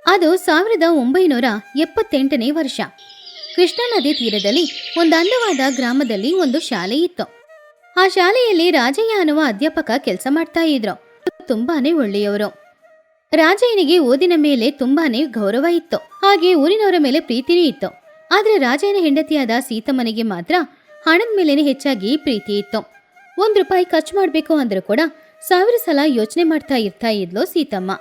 ಅದು 1978ನೇ ವರ್ಷ. ಕೃಷ್ಣಾ ನದಿ ತೀರದಲ್ಲಿ ಒಂದು ಅಂದವಾದ ಗ್ರಾಮದಲ್ಲಿ ಒಂದು ಶಾಲೆ ಇತ್ತು. ಆ ಶಾಲೆಯಲ್ಲಿ ರಾಜಯ್ಯ ಅನ್ನುವ ಅಧ್ಯಾಪಕ ಕೆಲಸ ಮಾಡ್ತಾ ಇದ್ರು. ತುಂಬಾನೇ ಒಳ್ಳೆಯವರು. ರಾಜಯ್ಯನಿಗೆ ಓದಿನ ಮೇಲೆ ತುಂಬಾನೇ ಗೌರವ ಇತ್ತು. ಹಾಗೆ ಊರಿನವರ ಮೇಲೆ ಪ್ರೀತಿನೂ ಇತ್ತು. ಆದ್ರೆ ರಾಜಯ್ಯನ ಹೆಂಡತಿಯಾದ ಸೀತಮ್ಮನಿಗೆ ಮಾತ್ರ ಹಣದ ಮೇಲೇನೆ ಹೆಚ್ಚಾಗಿ ಪ್ರೀತಿ ಇತ್ತು. ₹1 ಖರ್ಚು ಮಾಡ್ಬೇಕು ಅಂದ್ರೂ ಕೂಡ 1000 ಸಲ ಯೋಚನೆ ಮಾಡ್ತಾ ಇದ್ಲು ಸೀತಮ್ಮ.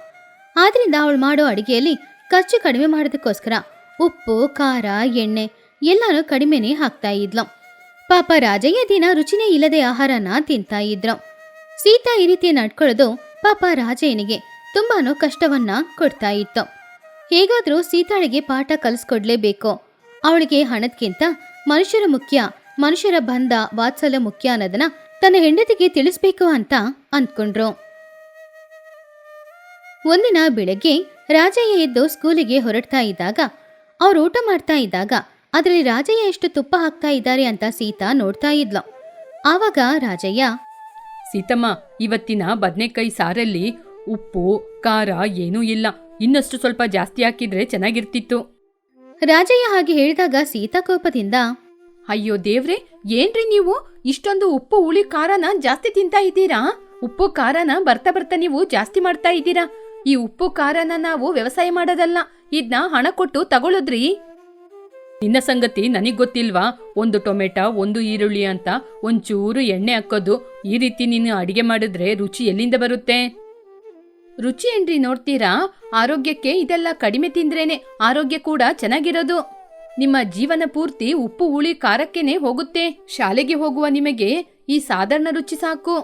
ಆದ್ರಿಂದ ಅವಳು ಮಾಡೋ ಅಡಿಗೆಯಲ್ಲಿ ಖರ್ಚು ಕಡಿಮೆ ಮಾಡೋದಕ್ಕೋಸ್ಕರ ಉಪ್ಪು, ಖಾರ, ಎಣ್ಣೆ ಎಲ್ಲಾನು ಕಡಿಮೆನೇ ಹಾಕ್ತಾ ಇದ್ಲು. ಪಾಪ ರಾಜಯ್ಯ ದಿನ ರುಚಿನೇ ಇಲ್ಲದೆ ಆಹಾರನ ತಿಂತಾ ಇದ್ರು. ಸೀತಾ ಈ ರೀತಿ ನಡ್ಕೊಳ್ಳೋದು ಪಾಪ ರಾಜಯ್ಯನಿಗೆ ತುಂಬಾನು ಕಷ್ಟವನ್ನ ಕೊಡ್ತಾ ಇತ್ತು. ಹೇಗಾದ್ರೂ ಸೀತಾಳಿಗೆ ಪಾಠ ಕಲಿಸ್ಕೊಡ್ಲೇಬೇಕು. ಅವಳಿಗೆ ಹಣದ್ಕಿಂತ ಮನುಷ್ಯರ ಮುಖ್ಯ, ಮನುಷ್ಯರ ಬಂಧ ವಾತ್ಸಲ್ಯ ಮುಖ್ಯ ಅನ್ನೋದನ್ನ ತನ್ನ ಹೆಂಡತಿಗೆ ತಿಳಿಸ್ಬೇಕು ಅಂತ ಅಂದ್ಕೊಂಡ್ರು. ಒಂದಿನ ಬೆಳಗ್ಗೆ ರಾಜಯ್ಯ ಎದ್ದು ಸ್ಕೂಲಿಗೆ ಹೊರಡ್ತಾ ಇದ್ದಾಗ, ಅವ್ರು ಊಟ ಮಾಡ್ತಾ ಇದ್ದಾಗ ಅದರಲ್ಲಿ ರಾಜಯ್ಯ ಎಷ್ಟು ತುಪ್ಪ ಹಾಕ್ತಾ ಇದ್ದಾರೆ ಅಂತ ಸೀತಾ ನೋಡ್ತಾ ಇದ್ಲು. ಆವಾಗ ರಾಜಯ್ಯ, ಸೀತಮ್ಮ, ಇವತ್ತಿನ ಬದನೆಕಾಯಿ ಸಾರಲ್ಲಿ ಉಪ್ಪು ಖಾರ ಏನೂ ಇಲ್ಲ, ಇನ್ನಷ್ಟು ಸ್ವಲ್ಪ ಜಾಸ್ತಿ ಹಾಕಿದ್ರೆ ಚೆನ್ನಾಗಿರ್ತಿತ್ತು. ರಾಜಯ್ಯ ಹಾಗೆ ಹೇಳಿದಾಗ ಸೀತಾ ಕೋಪದಿಂದ, ಅಯ್ಯೋ ದೇವ್ರೆ, ಏನ್ರಿ ನೀವು ಇಷ್ಟೊಂದು ಉಪ್ಪು ಹುಳಿ ಖಾರನ ಜಾಸ್ತಿ ತಿಂತಾ ಇದ್ದೀರಾ? ಉಪ್ಪು ಖಾರನ ಬರ್ತಾ ಬರ್ತಾ ನೀವು ಜಾಸ್ತಿ ಮಾಡ್ತಾ ಇದ್ದೀರಾ. ಈ ಉಪ್ಪು ಖಾರನ ನಾವು ವ್ಯವಸಾಯ ಮಾಡೋದಲ್ಲ, ಇದನ್ನ ಹಣ ಕೊಟ್ಟು ತಗೊಳ್ಳೋದ್ರಿ. ನಿನ್ನ ಸಂಗತಿ ನನಗ್ ಗೊತ್ತಿಲ್ವಾ? ಒಂದು ಟೊಮೆಟೊ, ಒಂದು ಈರುಳ್ಳಿ ಅಂತ ಒಂಚೂರು ಎಣ್ಣೆ ಹಾಕೋದು. ಈ ರೀತಿ ನೀನು ಅಡಿಗೆ ಮಾಡಿದ್ರೆ ರುಚಿ ಎಲ್ಲಿಂದ ಬರುತ್ತೆ? ರುಚಿ ಏನ್ರಿ ನೋಡ್ತೀರಾ? ಆರೋಗ್ಯಕ್ಕೆ ಇದೆಲ್ಲ ಕಡಿಮೆ ತಿಂದ್ರೇನೆ ಆರೋಗ್ಯ ಕೂಡ ಚೆನ್ನಾಗಿರೋದು. ನಿಮ್ಮ ಜೀವನ ಪೂರ್ತಿ ಉಪ್ಪು ಹುಳಿ ಖಾರಕ್ಕೇನೆ ಹೋಗುತ್ತೆ. ಶಾಲೆಗೆ ಹೋಗುವ ನಿಮಗೆ ಈ ಸಾಧಾರಣ ರುಚಿ ಸಾಕು.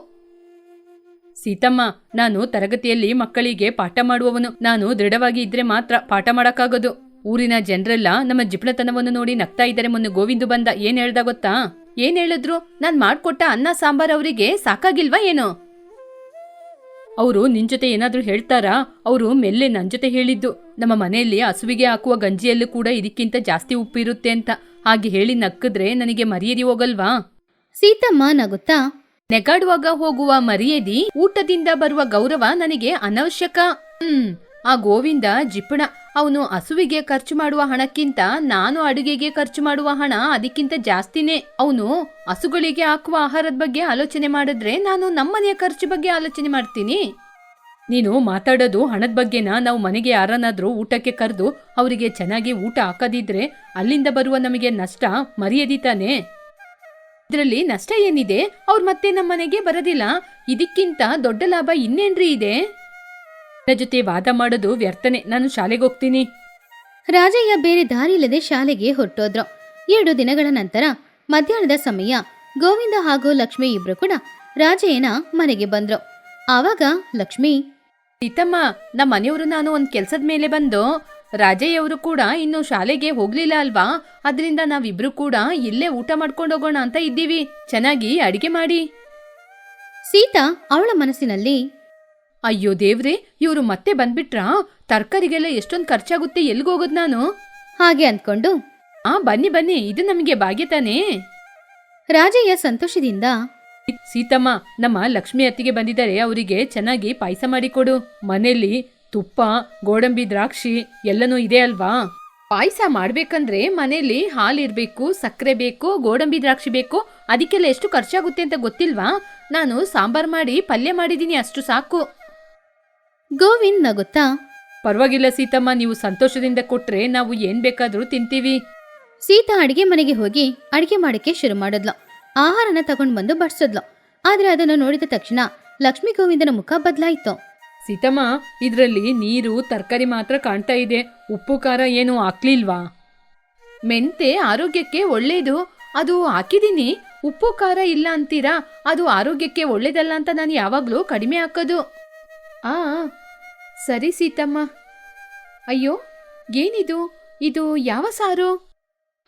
ಸೀತಮ್ಮ, ನಾನು ತರಗತಿಯಲ್ಲಿ ಮಕ್ಕಳಿಗೆ ಪಾಠ ಮಾಡುವವನು. ನಾನು ದೃಢವಾಗಿ ಇದ್ರೆ ಮಾತ್ರ ಪಾಠ ಮಾಡಕ್ಕಾಗೋದು. ಊರಿನ ಜನರೆಲ್ಲ ನಮ್ಮ ಜಿಪ್ಣತನವನ್ನು ನೋಡಿ ನಗ್ತಾ ಇದ್ದಾರೆ. ಮೊನ್ನೆ ಗೋವಿಂದು ಬಂದ, ಏನ್ ಹೇಳ್ದ ಗೊತ್ತಾ? ಏನ್ ಹೇಳಿದ್ರು? ನಾನ್ ಮಾಡ್ಕೊಟ್ಟ ಅನ್ನ ಸಾಂಬಾರ್ ಅವರಿಗೆ ಸಾಕಾಗಿಲ್ವಾ ಏನೋ? ಅವರು ನಿನ್ ಜೊತೆ ಏನಾದ್ರೂ ಹೇಳ್ತಾರಾ? ಅವರು ಮೆಲ್ಲೆ ನನ್ ಜೊತೆ ಹೇಳಿದ್ದು, ನಮ್ಮ ಮನೆಯಲ್ಲಿ ಹಸುವಿಗೆ ಹಾಕುವ ಗಂಜಿಯಲ್ಲೂ ಕೂಡ ಇದಕ್ಕಿಂತ ಜಾಸ್ತಿ ಉಪ್ಪಿರುತ್ತೆ ಅಂತ. ಹಾಗೆ ಹೇಳಿ ನಕ್ಕಿದ್ರೆ ನನಗೆ ಮರ್ಯಾದೆ ಹೋಗಲ್ವಾ? ಸೀತಮ್ಮ ನಗುತ್ತಾ, ನೆಗಾಡುವಾಗ ಹೋಗುವ ಮರ್ಯಾದೆ, ಊಟದಿಂದ ಬರುವ ಗೌರವ ನನಗೆ ಅನವಶ್ಯಕ. ಆ ಗೋವಿಂದ ಜಿಪ್ಪಣ, ಅವನು ಹಸುವಿಗೆ ಖರ್ಚು ಮಾಡುವ ಹಣಕ್ಕಿಂತ ನಾನು ಅಡುಗೆಗೆ ಖರ್ಚು ಮಾಡುವ ಹಣ ಅದಕ್ಕಿಂತ ಜಾಸ್ತಿನೇ. ಅವನು ಹಸುಗಳಿಗೆ ಹಾಕುವ ಆಹಾರದ ಬಗ್ಗೆ ಆಲೋಚನೆ ಮಾಡಿದ್ರೆ ನಾನು ನಮ್ಮನೆಯ ಖರ್ಚು ಬಗ್ಗೆ ಆಲೋಚನೆ ಮಾಡ್ತೀನಿ. ನೀನು ಮಾತಾಡೋದು ಹಣದ ಬಗ್ಗೆನಾ? ನಾವು ಮನೆಗೆ ಯಾರನ್ನಾದ್ರೂ ಊಟಕ್ಕೆ ಕರೆದು ಅವರಿಗೆ ಚೆನ್ನಾಗಿ ಊಟ ಹಾಕದಿದ್ರೆ ಅಲ್ಲಿಂದ ಬರುವ ನಮಗೆ ನಷ್ಟ ಮರ್ಯಾದೆ ತಾನೆ. ಇದರಲ್ಲಿ ನಷ್ಟ ಏನಿದೆ? ಅವ್ರು ಮತ್ತೆ ನಮ್ಮನೆಗೆ ಬರೋದಿಲ್ಲ. ಇದಕ್ಕಿಂತ ದೊಡ್ಡ ಲಾಭ ಇನ್ನೇನ್ರಿ ಇದೆ? ನನ್ನ ಜೊತೆ ವಾದ ಮಾಡೋದು ವ್ಯರ್ಥನೆ. ನಾನು ಶಾಲೆಗೆ ಹೋಗ್ತೀನಿ. ರಾಜಯ್ಯ ಬೇರೆ ದಾರಿ ಇಲ್ಲದೆ ಶಾಲೆಗೆ ಹೊರಟೋದ್ರು. 2 ದಿನಗಳ ನಂತರ ಮಧ್ಯಾಹ್ನದ ಸಮಯ ಗೋವಿಂದ ಹಾಗೂ ಲಕ್ಷ್ಮಿ ಇಬ್ರು ಕೂಡ ರಾಜಯ್ಯನ ಮನೆಗೆ ಬಂದ್ರು. ಆವಾಗ ಲಕ್ಷ್ಮಿ, ಸೀತಮ್ಮ, ನಮ್ಮ ಮನೆಯವರು ನಾನು ಒಂದ್ ಕೆಲ್ಸದ ಮೇಲೆ ಬಂದು, ರಾಜಯ್ಯವರು ಕೂಡ ಇನ್ನು ಶಾಲೆಗೆ ಹೋಗ್ಲಿಲ್ಲ ಅಲ್ವಾ? ಅದ್ರಿಂದ ನಾವಿಬ್ರು ಕೂಡ ಇಲ್ಲೇ ಊಟ ಮಾಡ್ಕೊಂಡು ಹೋಗೋಣ ಅಂತ ಇದ್ದೀವಿ. ಚೆನ್ನಾಗಿ ಅಡಿಗೆ ಮಾಡಿ. ಸೀತಾ ಅವಳ ಮನಸ್ಸಿನಲ್ಲಿ, ಅಯ್ಯೋ ದೇವ್ರೆ, ಇವರು ಮತ್ತೆ ಬಂದ್ಬಿಟ್ರಾ? ತರಕಾರಿಗೆಲ್ಲ ಎಷ್ಟೊಂದು ಖರ್ಚಾಗುತ್ತೆ, ಎಲ್ಗೋಗೋದ್ ನಾನು? ಹಾಗೆ ಅಂದ್ಕೊಂಡು, ಬನ್ನಿ ಬನ್ನಿ, ಇದು ನಮಗೆ ಭಾಗ್ಯ ತಾನೇ. ರಾಜಯ್ಯ ಸಂತೋಷದಿಂದ, ಸೀತಮ್ಮ, ನಮ್ಮ ಲಕ್ಷ್ಮಿ ಅತ್ತಿಗೆ ಬಂದಿದ್ದಾರೆ, ಅವರಿಗೆ ಚೆನ್ನಾಗಿ ಪಾಯಸ ಮಾಡಿಕೊಡು. ಮನೆಯಲ್ಲಿ ತುಪ್ಪ, ಗೋಡಂಬಿ, ದ್ರಾಕ್ಷಿ ಎಲ್ಲನೂ ಇದೆ ಅಲ್ವಾ? ಪಾಯಸ ಮಾಡ್ಬೇಕಂದ್ರೆ ಮನೆಯಲ್ಲಿ ಹಾಲಿರ್ಬೇಕು, ಸಕ್ಕರೆ ಬೇಕು, ಗೋಡಂಬಿ ದ್ರಾಕ್ಷಿ ಬೇಕು. ಅದಕ್ಕೆಲ್ಲ ಎಷ್ಟು ಖರ್ಚಾಗುತ್ತೆ ಅಂತ ಗೊತ್ತಿಲ್ವಾ? ನಾನು ಸಾಂಬಾರ್ ಮಾಡಿ ಪಲ್ಯ ಮಾಡಿದೀನಿ, ಅಷ್ಟು ಸಾಕು. ಗೋವಿಂದ್ ನಗುತ್ತಾ, ಪರವಾಗಿಲ್ಲ ಸೀತಮ್ಮ, ನೀವು ಸಂತೋಷದಿಂದ ಕೊಟ್ರೆ ನಾವು ಏನ್ ಬೇಕಾದ್ರೂ ತಿಂತೀವಿ. ಸೀತಾ ಅಡಿಗೆ ಮನೆಗೆ ಹೋಗಿ ಅಡಿಗೆ ಮಾಡಕ್ಕೆ ಶುರು ಮಾಡಿದ್ಲು. ಆಹಾರನ ತಗೊಂಡ್ ಬಂದು ಬಡಿಸಿದ್ಲು. ಆದ್ರೆ ಅದನ್ನು ನೋಡಿದ ತಕ್ಷಣ ಲಕ್ಷ್ಮೀ ಗೋವಿಂದನ ಮುಖ ಬದಲಾಯಿತು. ಸೀತಮ್ಮ, ಇದ್ರಲ್ಲಿ ನೀರು ತರಕಾರಿ ಮಾತ್ರ ಕಾಣ್ತಾ ಇದೆ, ಉಪ್ಪು ಖಾರ ಏನು ಹಾಕ್ಲಿಲ್ವಾ? ಮೆಂತೆ ಆರೋಗ್ಯಕ್ಕೆ ಒಳ್ಳೇದು, ಅದು ಹಾಕಿದೀನಿ. ಉಪ್ಪು ಖಾರ ಇಲ್ಲ ಅಂತೀರಾ? ಅದು ಆರೋಗ್ಯಕ್ಕೆ ಒಳ್ಳೇದಲ್ಲ ಅಂತ ನಾನು ಯಾವಾಗ್ಲೂ ಕಡಿಮೆ ಹಾಕೋದು. ಸರಿ ಸೀತಮ್ಮ. ಅಯ್ಯೋ, ಏನಿದು? ಇದು ಯಾವ ಸಾರು?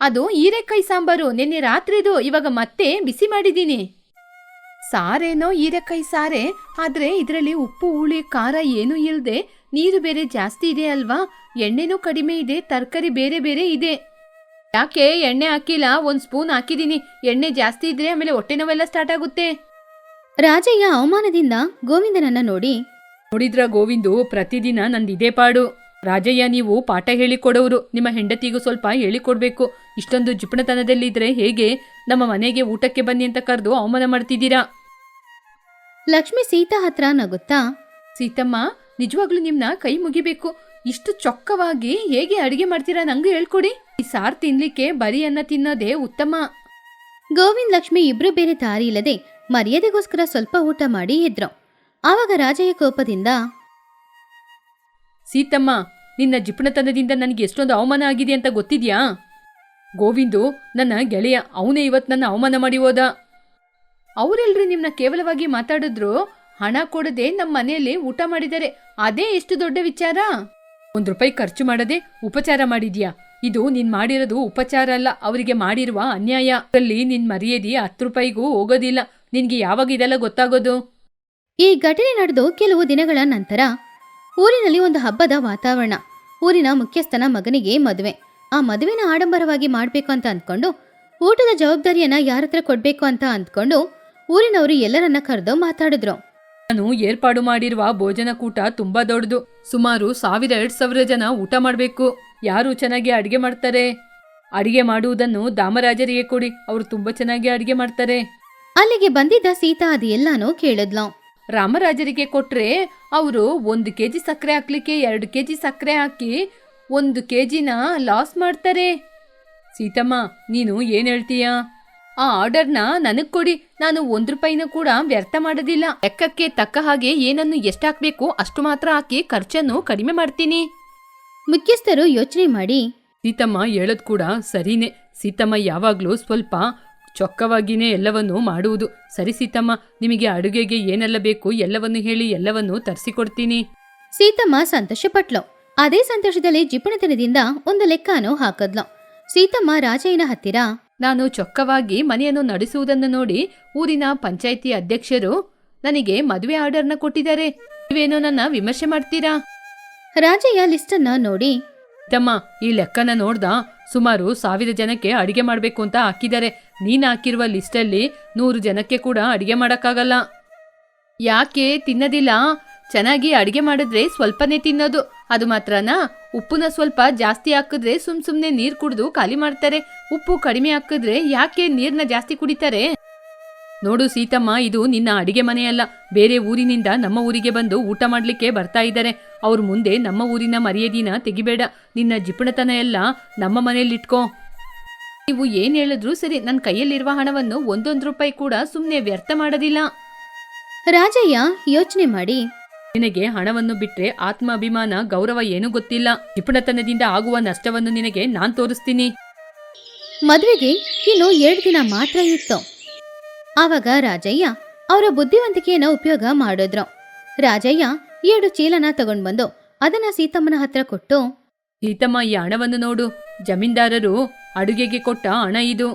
ಅದು ಹೀರೆಕಾಯಿ ಸಾಂಬಾರು, ನಿನ್ನೆ ರಾತ್ರಿದು. ಇವಾಗ ಮತ್ತೆ ಬಿಸಿ ಮಾಡಿದ್ದೀನಿ. ಸಾರೇನೋ ಹೀರೆಕಾಯಿ ಸಾರೆ, ಆದ್ರೆ ಇದರಲ್ಲಿ ಉಪ್ಪು ಹುಳಿ ಖಾರ ಏನೂ ಇಲ್ಲದೆ ನೀರು ಬೇರೆ ಜಾಸ್ತಿ ಇದೆ ಅಲ್ವಾ? ಎಣ್ಣೆನೂ ಕಡಿಮೆ ಇದೆ, ತರಕಾರಿ ಬೇರೆ ಬೇರೆ ಇದೆ. ಯಾಕೆ ಎಣ್ಣೆ ಹಾಕಿಲ್ಲ? 1 ಸ್ಪೂನ್ ಹಾಕಿದೀನಿ. ಎಣ್ಣೆ ಜಾಸ್ತಿ ಇದ್ರೆ ಆಮೇಲೆ ಹೊಟ್ಟೆ ನೋವೆಲ್ಲ ಸ್ಟಾರ್ಟ್ ಆಗುತ್ತೆ. ರಾಜಯ್ಯ ಅವಮಾನದಿಂದ ಗೋವಿಂದನನ್ನ ನೋಡಿದ್ರ ಗೋವಿಂದು, ಪ್ರತಿದಿನ ನಂದಿದೇ ಪಾಡು. ರಾಜಯ್ಯ, ನೀವು ಪಾಠ ಹೇಳಿಕೊಡೋರು, ನಿಮ್ಮ ಹೆಂಡತಿಗೂ ಸ್ವಲ್ಪ ಹೇಳಿಕೊಡ್ಬೇಕು. ಇಷ್ಟೊಂದು ಜಿಪಣತನದಲ್ಲಿದ್ರೆ ಹೇಗೆ? ನಮ್ಮ ಮನೆಗೆ ಊಟಕ್ಕೆ ಬನ್ನಿ ಅಂತ ಕರೆದು ಅವಮಾನ ಮಾಡ್ತಿದ್ದೀರಾ. ಲಕ್ಷ್ಮಿ ಸೀತಾ ಹತ್ರ ನಗುತ್ತಾ, ಸೀತಮ್ಮ, ನಿಜವಾಗ್ಲೂ ನಿಮ್ನ ಕೈ ಮುಗಿಬೇಕು. ಇಷ್ಟು ಚೊಕ್ಕವಾಗಿ ಹೇಗೆ ಅಡಿಗೆ ಮಾಡ್ತೀರಾ ನಂಗೂ ಹೇಳ್ಕೊಡಿ. ಈ ಸಾರ್ ತಿನ್ಲಿಕ್ಕೆ ಬರೀ ಅನ್ನ ತಿನ್ನೋದೇ ಉತ್ತಮ. ಗೋವಿಂದ್ ಲಕ್ಷ್ಮಿ ಇಬ್ರು ಬೇರೆ ದಾರಿ ಇಲ್ಲದೆ ಮರ್ಯಾದೆಗೋಸ್ಕರ ಸ್ವಲ್ಪ ಊಟ ಮಾಡಿ ಇದ್ರು. ಆವಾಗ ರಾಜಯ್ಯ ಕೋಪದಿಂದ, ಸೀತಮ್ಮ, ನಿನ್ನ ಜಿಪಣತನದಿಂದ ನನಗೆ ಎಷ್ಟೊಂದು ಅವಮಾನ ಆಗಿದೆ ಅಂತ ಗೊತ್ತಿದ್ಯಾ? ಗೋವಿಂದು ನನ್ನ ಗೆಳೆಯ, ಅವನೇ ಇವತ್ತು ನನ್ನ ಅವಮಾನ ಮಾಡಿ ಹೋದ. ಅವರೆಲ್ಲರೂ ನಿಮ್ನ ಕೇವಲವಾಗಿ ಮಾತಾಡಿದ್ರು, ಹಣ ಕೊಡದೆ ನಮ್ಮ ಮನೆಯಲ್ಲಿ ಊಟ ಮಾಡಿದ್ದಾರೆ. ಅದೇ ಎಷ್ಟು ದೊಡ್ಡ ವಿಚಾರ. ₹1 ಖರ್ಚು ಮಾಡದೆ ಉಪಚಾರ ಮಾಡಿದ್ಯಾ? ಇದು ನೀನ್ ಮಾಡಿರೋದು ಉಪಚಾರ ಅಲ್ಲ, ಅವರಿಗೆ ಮಾಡಿರುವ ಅನ್ಯಾಯ. ಅಲ್ಲಿ ನಿನ್ ಮರ್ಯಾದೆ ₹10ಗೂ ಹೋಗೋದಿಲ್ಲ. ನಿನ್ಗೆ ಯಾವಾಗ ಇದೆಲ್ಲ ಗೊತ್ತಾಗೋದು? ಈ ಘಟನೆ ನಡೆದು ಕೆಲವು ದಿನಗಳ ನಂತರ ಊರಿನಲ್ಲಿ ಒಂದು ಹಬ್ಬದ ವಾತಾವರಣ. ಊರಿನ ಮುಖ್ಯಸ್ಥನ ಮಗನಿಗೆ ಮದುವೆ. ಆ ಮದುವೆನ ಆಡಂಬರವಾಗಿ ಮಾಡಬೇಕು ಅಂತ ಅಂದ್ಕೊಂಡು, ಊಟದ ಜವಾಬ್ದಾರಿಯನ್ನ ಯಾರತ್ರ ಕೊಡ್ಬೇಕು ಅಂತ ಅಂದ್ಕೊಂಡು ಊರಿನವರು ಎಲ್ಲರನ್ನ ಕರೆದು ಮಾತಾಡಿದ್ರು. ನಾನು ಏರ್ಪಾಡು ಮಾಡಿರುವ ಭೋಜನ ಕೂಟ ತುಂಬಾ ದೊಡ್ಡದು. ಸುಮಾರು 1000-2000 ಜನ ಊಟ ಮಾಡಬೇಕು. ಯಾರು ಚೆನ್ನಾಗಿ ಅಡಿಗೆ ಮಾಡ್ತಾರೆ? ಅಡಿಗೆ ಮಾಡುವುದನ್ನು ದಾಮರಾಜರಿಗೆ ಕೊಡಿ, ಅವರು ತುಂಬಾ ಚೆನ್ನಾಗಿ ಅಡಿಗೆ ಮಾಡ್ತಾರೆ. ಅಲ್ಲಿಗೆ ಬಂದಿದ್ದ ಸೀತಾ ಅದೆಲ್ಲಾನು ಕೇಳಿದ್ಲು. ರಾಮರಾಜರಿಗೆ ಕೊಟ್ರೆ ಅವರು 1 kg ಸಕ್ಕರೆ ಹಾಕ್ಲಿಕ್ಕೆ 2 kg ಸಕ್ಕರೆ ಹಾಕಿ 1 kgನ ಲಾಸ್ ಮಾಡ್ತಾರೆ. ಸೀತಮ್ಮ, ನೀನು ಏನ್ ಹೇಳ್ತೀಯಾ? ಆ ಆರ್ಡರ್ನ ನನಗ್ ಕೊಡಿ. ನಾನು ₹1 ಕೂಡ ವ್ಯರ್ಥ ಮಾಡೋದಿಲ್ಲ. ಲೆಕ್ಕಕ್ಕೆ ತಕ್ಕ ಹಾಗೆ ಏನನ್ನು ಎಷ್ಟು ಹಾಕ್ಬೇಕು ಅಷ್ಟು ಮಾತ್ರ ಹಾಕಿ ಖರ್ಚನ್ನು ಕಡಿಮೆ ಮಾಡ್ತೀನಿ. ಮುಖ್ಯಸ್ಥರು ಯೋಚನೆ ಮಾಡಿ, ಸೀತಮ್ಮ ಹೇಳೋದ್ ಕೂಡ ಸರಿನೇ. ಸೀತಮ್ಮ ಯಾವಾಗ್ಲೂ ಸ್ವಲ್ಪ ಚೊಕ್ಕವಾಗಿನೇ ಎಲ್ಲವನ್ನೂ ಮಾಡುವುದು. ಸರಿ ಸೀತಮ್ಮ, ನಿಮಗೆ ಅಡುಗೆಗೆ ಏನೆಲ್ಲ ಬೇಕು ಎಲ್ಲವನ್ನು ಹೇಳಿ, ಎಲ್ಲವನ್ನೂ ತರಿಸಿಕೊಡ್ತೀನಿ. ಸೀತಮ್ಮ ಸಂತೋಷಪಟ್ಲು. ಅದೇ ಸಂತೋಷದಲ್ಲಿ ಜಿಪಣತನದಿಂದ ಒಂದು ಲೆಕ್ಕನೂ ಹಾಕದ್ಲು. ಸೀತಮ್ಮ ರಾಜಯ್ಯನ ಹತ್ತಿರ, ನಾನು ಚೊಕ್ಕವಾಗಿ ಮನೆಯನ್ನು ನಡೆಸುವುದನ್ನು ನೋಡಿ ಊರಿನ ಪಂಚಾಯಿತಿ ಅಧ್ಯಕ್ಷರು ನನಗೆ ಮದುವೆ ಆರ್ಡರ್ನ ಕೊಟ್ಟಿದ್ದಾರೆ. ನೀವೇನೋ ನನ್ನ ವಿಮರ್ಶೆ ಮಾಡ್ತೀರಾ? ರಾಜಯ್ಯ ಲಿಸ್ಟನ್ನ ನೋಡಿ, ತಮ್ಮ, ಈ ಲೆಕ್ಕನ ನೋಡ್ದ? ಸುಮಾರು 1000 ಜನಕ್ಕೆ ಅಡಿಗೆ ಮಾಡ್ಬೇಕು ಅಂತ ಹಾಕಿದ್ದಾರೆ. ನೀನ್ ಹಾಕಿರುವ ಲಿಸ್ಟಲ್ಲಿ 100 ಜನಕ್ಕೆ ಕೂಡ ಅಡಿಗೆ ಮಾಡಕ್ಕಾಗಲ್ಲ. ಯಾಕೆ ತಿನ್ನೋದಿಲ್ಲ? ಚೆನ್ನಾಗಿ ಅಡಿಗೆ ಮಾಡಿದ್ರೆ ಸ್ವಲ್ಪನೇ ತಿನ್ನೋದು. ಅದು ಮಾತ್ರನಾ? ಉಪ್ಪುನ ಸ್ವಲ್ಪ ಜಾಸ್ತಿ ಹಾಕಿದ್ರೆ ಸುಮ್ನೆ ನೀರ್ ಕುಡಿದು ಖಾಲಿ ಮಾಡ್ತಾರೆ. ಉಪ್ಪು ಕಡಿಮೆ ಹಾಕಿದ್ರೆ ಯಾಕೆ ನೀರ್ನ ಜಾಸ್ತಿ ಕುಡಿತಾರೆ? ನೋಡು ಸೀತಮ್ಮ, ಇದು ನಿನ್ನ ಅಡಿಗೆ ಮನೆಯಲ್ಲ. ಬೇರೆ ಊರಿನಿಂದ ನಮ್ಮ ಊರಿಗೆ ಬಂದು ಊಟ ಮಾಡ್ಲಿಕ್ಕೆ ಬರ್ತಾ ಇದ್ದಾರೆ. ಅವ್ರ ಮುಂದೆ ನಮ್ಮ ಊರಿನ ಮರ್ಯಾದಿನ ತೆಗಿಬೇಡ. ನಿನ್ನ ಜಿಪಣತನ ಎಲ್ಲ ನಮ್ಮ ಮನೇಲಿಟ್ಕೋ. ನೀವು ಏನ್ ಹೇಳಿದ್ರು ಸರಿ, ನನ್ನ ಕೈಯಲ್ಲಿರುವ ಹಣವನ್ನು ₹1 ಕೂಡ ಸುಮ್ನೆ ವ್ಯರ್ಥ ಮಾಡೋದಿಲ್ಲ. ರಾಜಯ್ಯ ಯೋಚನೆ ಮಾಡಿ, ನಿನಗೆ ಹಣವನ್ನು ಬಿಟ್ರೆ ಆತ್ಮಾಭಿಮಾನ, ಗೌರವ ಏನೂ ಗೊತ್ತಿಲ್ಲ. ಜಿಪಣತನದಿಂದ ಆಗುವ ನಷ್ಟವನ್ನು ನಿನಗೆ ನಾನ್ ತೋರಿಸ್ತೀನಿ. ಮದುವೆಗೆ ಇನ್ನು 2 ದಿನ ಮಾತ್ರ ಇತ್ತು. ಆವಾಗ ರಾಜಯ್ಯ ಅವರ ಬುದ್ಧಿವಂತಿಕೆಯನ್ನು ಉಪಯೋಗ ಮಾಡಿದ್ರು. ರಾಜಯ್ಯ 2 ಚೀಲನ ತಗೊಂಡ್ಬಂದು ಅದನ್ನ ಸೀತಮ್ಮನ ಹತ್ರ ಕೊಟ್ಟು, ಸೀತಮ್ಮ, ಈ ಹಣವನ್ನು ನೋಡು. ಜಮೀನ್ದಾರರು ಅಡುಗೆಗೆ ಕೊಟ್ಟ ಹಣ ಇದು.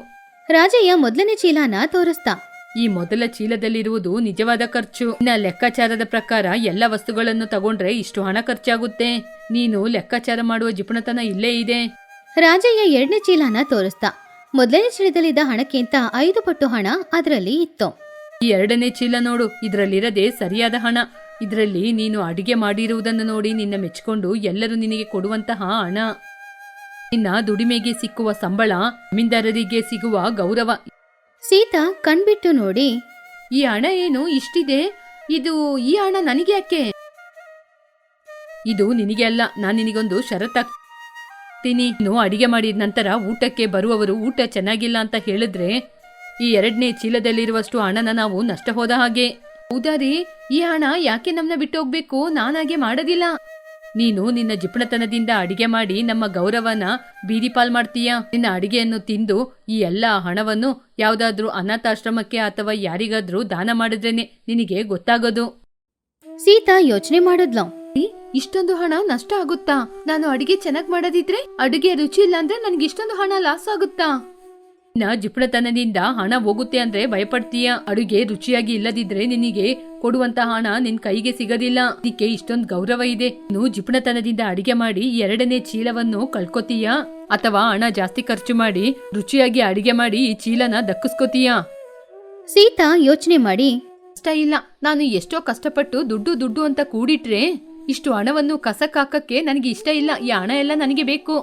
ರಾಜಯ್ಯ ಮೊದಲನೇ ಚೀಲನ ತೋರಿಸ್ತಾ, ಈ ಮೊದಲ ಚೀಲದಲ್ಲಿರುವುದು ನಿಜವಾದ ಖರ್ಚು. ನಿನ್ನ ಲೆಕ್ಕಾಚಾರದ ಪ್ರಕಾರ ಎಲ್ಲ ವಸ್ತುಗಳನ್ನು ತಗೊಂಡ್ರೆ ಇಷ್ಟು ಹಣ ಖರ್ಚಾಗುತ್ತೆ. ನೀನು ಲೆಕ್ಕಾಚಾರ ಮಾಡುವ ಜಿಪಣತನ ಇಲ್ಲೇ ಇದೆ. ರಾಜಯ್ಯ 2ನೇ ಚೀಲನ ತೋರಿಸ್ತಾ. ಮೊದಲನೇ ಚೀಲದಲ್ಲಿದ್ದ ಹಣಕ್ಕಿಂತ 5 ಪಟ್ಟು ಹಣ ಅದರಲ್ಲಿ ಇತ್ತು. ಈ 2ನೇ ಚೀಲ ನೋಡು, ಇದರಲ್ಲಿರದೆ ಸರಿಯಾದ ಹಣ. ಇದರಲ್ಲಿ ನೀನು ಅಡಿಗೆ ಮಾಡಿರುವುದನ್ನು ನೋಡಿ ನಿನ್ನ ಮೆಚ್ಚಿಕೊಂಡು ಎಲ್ಲರೂ ನಿನಗೆ ಕೊಡುವಂತಹ ಹಣ. ನಿನ್ನ ದುಡಿಮೆಗೆ ಸಿಕ್ಕುವ ಸಂಬಳ, ಜಮೀನ್ದಾರರಿಗೆ ಸಿಗುವ ಗೌರವ. ಸೀತಾ ಕಣ್ಬಿಟ್ಟು ನೋಡಿ, ಈ ಹಣ ಏನು ಇಷ್ಟಿದೆ? ಈ ಹಣ ನನಗೆ ಯಾಕೆ? ಇದು ನಿನಗೆ ಅಲ್ಲ. ನಾನು ನಿನಗೊಂದು ಷರತ್ತಾಗ್ತೀನಿ. ನೀನು ಅಡಿಗೆ ಮಾಡಿದ ನಂತರ ಊಟಕ್ಕೆ ಬರುವವರು ಊಟ ಚೆನ್ನಾಗಿಲ್ಲ ಅಂತ ಹೇಳಿದ್ರೆ ಈ 2ನೇ ಚೀಲದಲ್ಲಿರುವಷ್ಟು ಹಣನ ನಾವು ನಷ್ಟ ಹೋದ ಹಾಗೆ. ಹೌದಾರಿ, ಈ ಹಣ ಯಾಕೆ ನಮ್ಮನ್ನ ಬಿಟ್ಟು ಹೋಗ್ಬೇಕು? ನಾನಾಗೆ ಮಾಡೋದಿಲ್ಲ. ನೀನು ನಿನ್ನ ಜಿಪಣತನದಿಂದ ಅಡಿಗೆ ಮಾಡಿ ನಮ್ಮ ಗೌರವನ ಬೀದಿಪಾಲ್ ಮಾಡ್ತೀಯ. ನಿನ್ನ ಅಡಿಗೆಯನ್ನು ತಿಂದು ಈ ಎಲ್ಲ ಹಣವನ್ನು ಯಾವ್ದಾದ್ರೂ ಅನಾಥಾಶ್ರಮಕ್ಕೆ ಅಥವಾ ಯಾರಿಗಾದ್ರೂ ದಾನ ಮಾಡಿದ್ರೇನೆ ನಿನಗೆ ಗೊತ್ತಾಗೋದು. ಸೀತಾ ಯೋಚನೆ ಮಾಡಿದ್ಲು. ಇಷ್ಟೊಂದು ಹಣ ನಷ್ಟ ಆಗುತ್ತಾ? ನಾನು ಅಡಿಗೆ ಚೆನ್ನಾಗ್ ಮಾಡೋದಿದ್ರೆ, ಅಡುಗೆ ರುಚಿ ಇಲ್ಲ ಅಂದ್ರೆ ನನ್ಗೆ ಇಷ್ಟೊಂದು ಹಣ ಲಾಸ್ ಆಗುತ್ತಾ? ನಿನ್ನ ಜಿಪಣತನದಿಂದ ಹಣ ಹೋಗುತ್ತೆ ಅಂದ್ರೆ ಭಯಪಡ್ತೀಯ. ಅಡುಗೆ ರುಚಿಯಾಗಿ ಇಲ್ಲದಿದ್ರೆ ನಿನಗೆ ಕೊಡುವಂತ ಹಣ ನಿನ್ ಕೈಗೆ ಸಿಗದಿಲ್ಲ. ಇದಕ್ಕೆ ಇಷ್ಟೊಂದು ಗೌರವ ಇದೆ. ನೀನು ಜಿಪಣತನದಿಂದ ಅಡಿಗೆ ಮಾಡಿ 2ನೇ ಚೀಲವನ್ನು ಕಳ್ಕೊತೀಯ, ಅಥವಾ ಹಣ ಜಾಸ್ತಿ ಖರ್ಚು ಮಾಡಿ ರುಚಿಯಾಗಿ ಅಡಿಗೆ ಮಾಡಿ ಈ ಚೀಲನ ದಕ್ಕಿಸ್ಕೋತೀಯ? ಸೀತಾ ಯೋಚನೆ ಮಾಡಿ, ಇಷ್ಟ ಇಲ್ಲ. ನಾನು ಎಷ್ಟೋ ಕಷ್ಟಪಟ್ಟು ದುಡ್ಡು ಅಂತ ಕೂಡಿಟ್ರೆ ಇಷ್ಟು ಹಣವನ್ನು ಕಸಕ್ಕಾಕಕ್ಕೆ ನನಗೆ ಇಷ್ಟ ಇಲ್ಲ. ಈ ಹಣ ಎಲ್ಲ ನನಗೆ ಬೇಕು.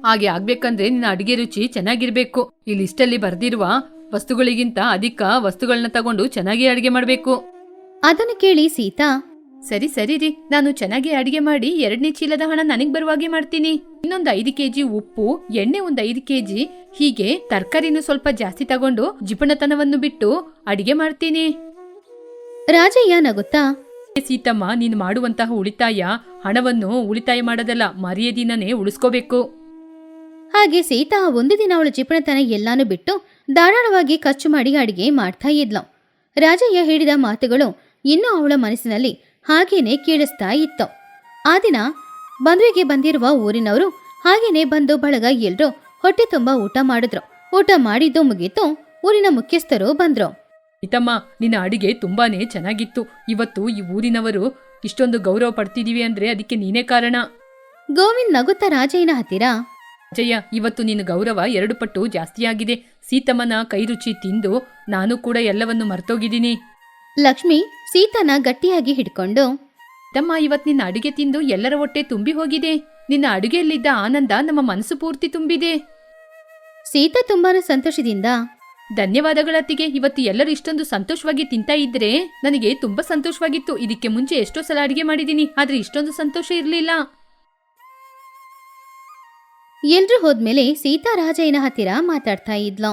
ಹಾಗೆ ಆಗ್ಬೇಕಂದ್ರೆ ನಿನ್ನ ಅಡಿಗೆ ರುಚಿ ಚೆನ್ನಾಗಿರ್ಬೇಕು. ಈ ಲಿಸ್ಟಲ್ಲಿ ಬರ್ದಿರುವ ವಸ್ತುಗಳಿಗಿಂತ ಅಧಿಕ ವಸ್ತುಗಳನ್ನ ತಗೊಂಡು ಚೆನ್ನಾಗಿ ಅಡಿಗೆ ಮಾಡ್ಬೇಕು. ಅದನ್ನು ಕೇಳಿ ಸೀತಾ, ಸರಿ ಸರಿ ರೀ, ನಾನು ಚೆನ್ನಾಗಿ ಅಡಿಗೆ ಮಾಡಿ 2ನೇ ಚೀಲದ ಹಣ ನನಗ್ ಬರುವಾಗೆ ಮಾಡ್ತೀನಿ. ಇನ್ನೊಂದು 5 ಕೆಜಿ ಉಪ್ಪು, ಎಣ್ಣೆ ಒಂದು 5 ಕೆಜಿ, ಹೀಗೆ ತರಕಾರಿನೂ ಸ್ವಲ್ಪ ಜಾಸ್ತಿ ತಗೊಂಡು ಜಿಪಣತನವನ್ನು ಬಿಟ್ಟು ಅಡಿಗೆ ಮಾಡ್ತೀನಿ. ರಾಜಯ್ಯ ನಗುತ್ತಾ, ಸೀತಮ್ಮ, ನೀನು ಮಾಡುವಂತಹ ಉಳಿತಾಯ ಹಣವನ್ನು ಉಳಿತಾಯ ಮಾಡೋದಲ್ಲ, ಮರ್ಯಾದಿನೇ ಉಳಿಸ್ಕೋಬೇಕು. ಹಾಗೆ ಸೀತಾ ಒಂದು ದಿನ ಅವಳ ಜಿಪಣತನ ಎಲ್ಲಾನು ಬಿಟ್ಟು ಧಾರಾಳವಾಗಿ ಖರ್ಚು ಮಾಡಿ ಅಡಿಗೆ ಮಾಡ್ತಾ ಇದ್ಲು. ರಾಜಯ್ಯ ಹೇಳಿದ ಮಾತುಗಳು ಇನ್ನೂ ಅವಳ ಮನಸ್ಸಿನಲ್ಲಿ ಹಾಗೇನೆ ಕೇಳಿಸ್ತಾ ಇತ್ತು. ಆ ದಿನ ಬಂಧುವಿಗೆ ಬಂದಿರುವ ಊರಿನವರು ಹಾಗೇನೆ ಬಂದು ಬಳಗ ಎಲ್ರೂ ಹೊಟ್ಟೆ ತುಂಬಾ ಊಟ ಮಾಡಿದ್ರು. ಊಟ ಮಾಡಿದ್ದು ಮುಗೀತು. ಊರಿನ ಮುಖ್ಯಸ್ಥರು ಬಂದ್ರು. ಸೀತಮ್ಮ, ನಿನ್ನ ಅಡಿಗೆ ತುಂಬಾನೇ ಚೆನ್ನಾಗಿತ್ತು. ಇವತ್ತು ಈ ಊರಿನವರು ಇಷ್ಟೊಂದು ಗೌರವ ಪಡ್ತಿದೀವಿ ಅಂದ್ರೆ ಅದಕ್ಕೆ ನೀನೇ ಕಾರಣ. ಗೋವಿಂದ್ ನಗುತ್ತಾ ರಾಜಯ್ಯನ ಹತ್ತಿರ, ಜಯ, ಇವತ್ತು ನಿನ್ನ ಗೌರವ 2 ಪಟ್ಟು ಜಾಸ್ತಿಯಾಗಿದೆ. ಸೀತಮ್ಮನ ಕೈ ರುಚಿ ತಿಂದು ನಾನು ಕೂಡ ಎಲ್ಲವನ್ನು ಮರ್ತೋಗಿದ್ದೀನಿ. ಲಕ್ಷ್ಮಿ ಸೀತಾನ ಗಟ್ಟಿಯಾಗಿ ಹಿಡ್ಕೊಂಡು, ತಮ್ಮ, ಇವತ್ತು ನಿನ್ನ ಅಡುಗೆ ತಿಂದು ಎಲ್ಲರ ಹೊಟ್ಟೆ ತುಂಬಿ ಹೋಗಿದೆ. ನಿನ್ನ ಅಡುಗೆಯಲ್ಲಿದ್ದ ಆನಂದ ನಮ್ಮ ಮನಸ್ಸು ಪೂರ್ತಿ ತುಂಬಿದೆ. ಸೀತಾ ತುಂಬಾನು ಸಂತೋಷದಿಂದ, ಧನ್ಯವಾದಗಳತ್ತಿಗೆ. ಇವತ್ತು ಎಲ್ಲರೂ ಇಷ್ಟೊಂದು ಸಂತೋಷವಾಗಿ ತಿಂತಾ ಇದ್ರೆ ನನಗೆ ತುಂಬಾ ಸಂತೋಷವಾಗಿತ್ತು. ಇದಕ್ಕೆ ಮುಂಚೆ ಎಷ್ಟೋ ಸಲ ಅಡಿಗೆ ಮಾಡಿದ್ದೀನಿ, ಆದ್ರೆ ಇಷ್ಟೊಂದು ಸಂತೋಷ ಇರಲಿಲ್ಲ. ಎಲ್ರೂ ಹೋದ್ಮೇಲೆ ಸೀತಾ ರಾಜಯ್ಯನ ಹತ್ತಿರ ಮಾತಾಡ್ತಾ ಇದ್ಲು.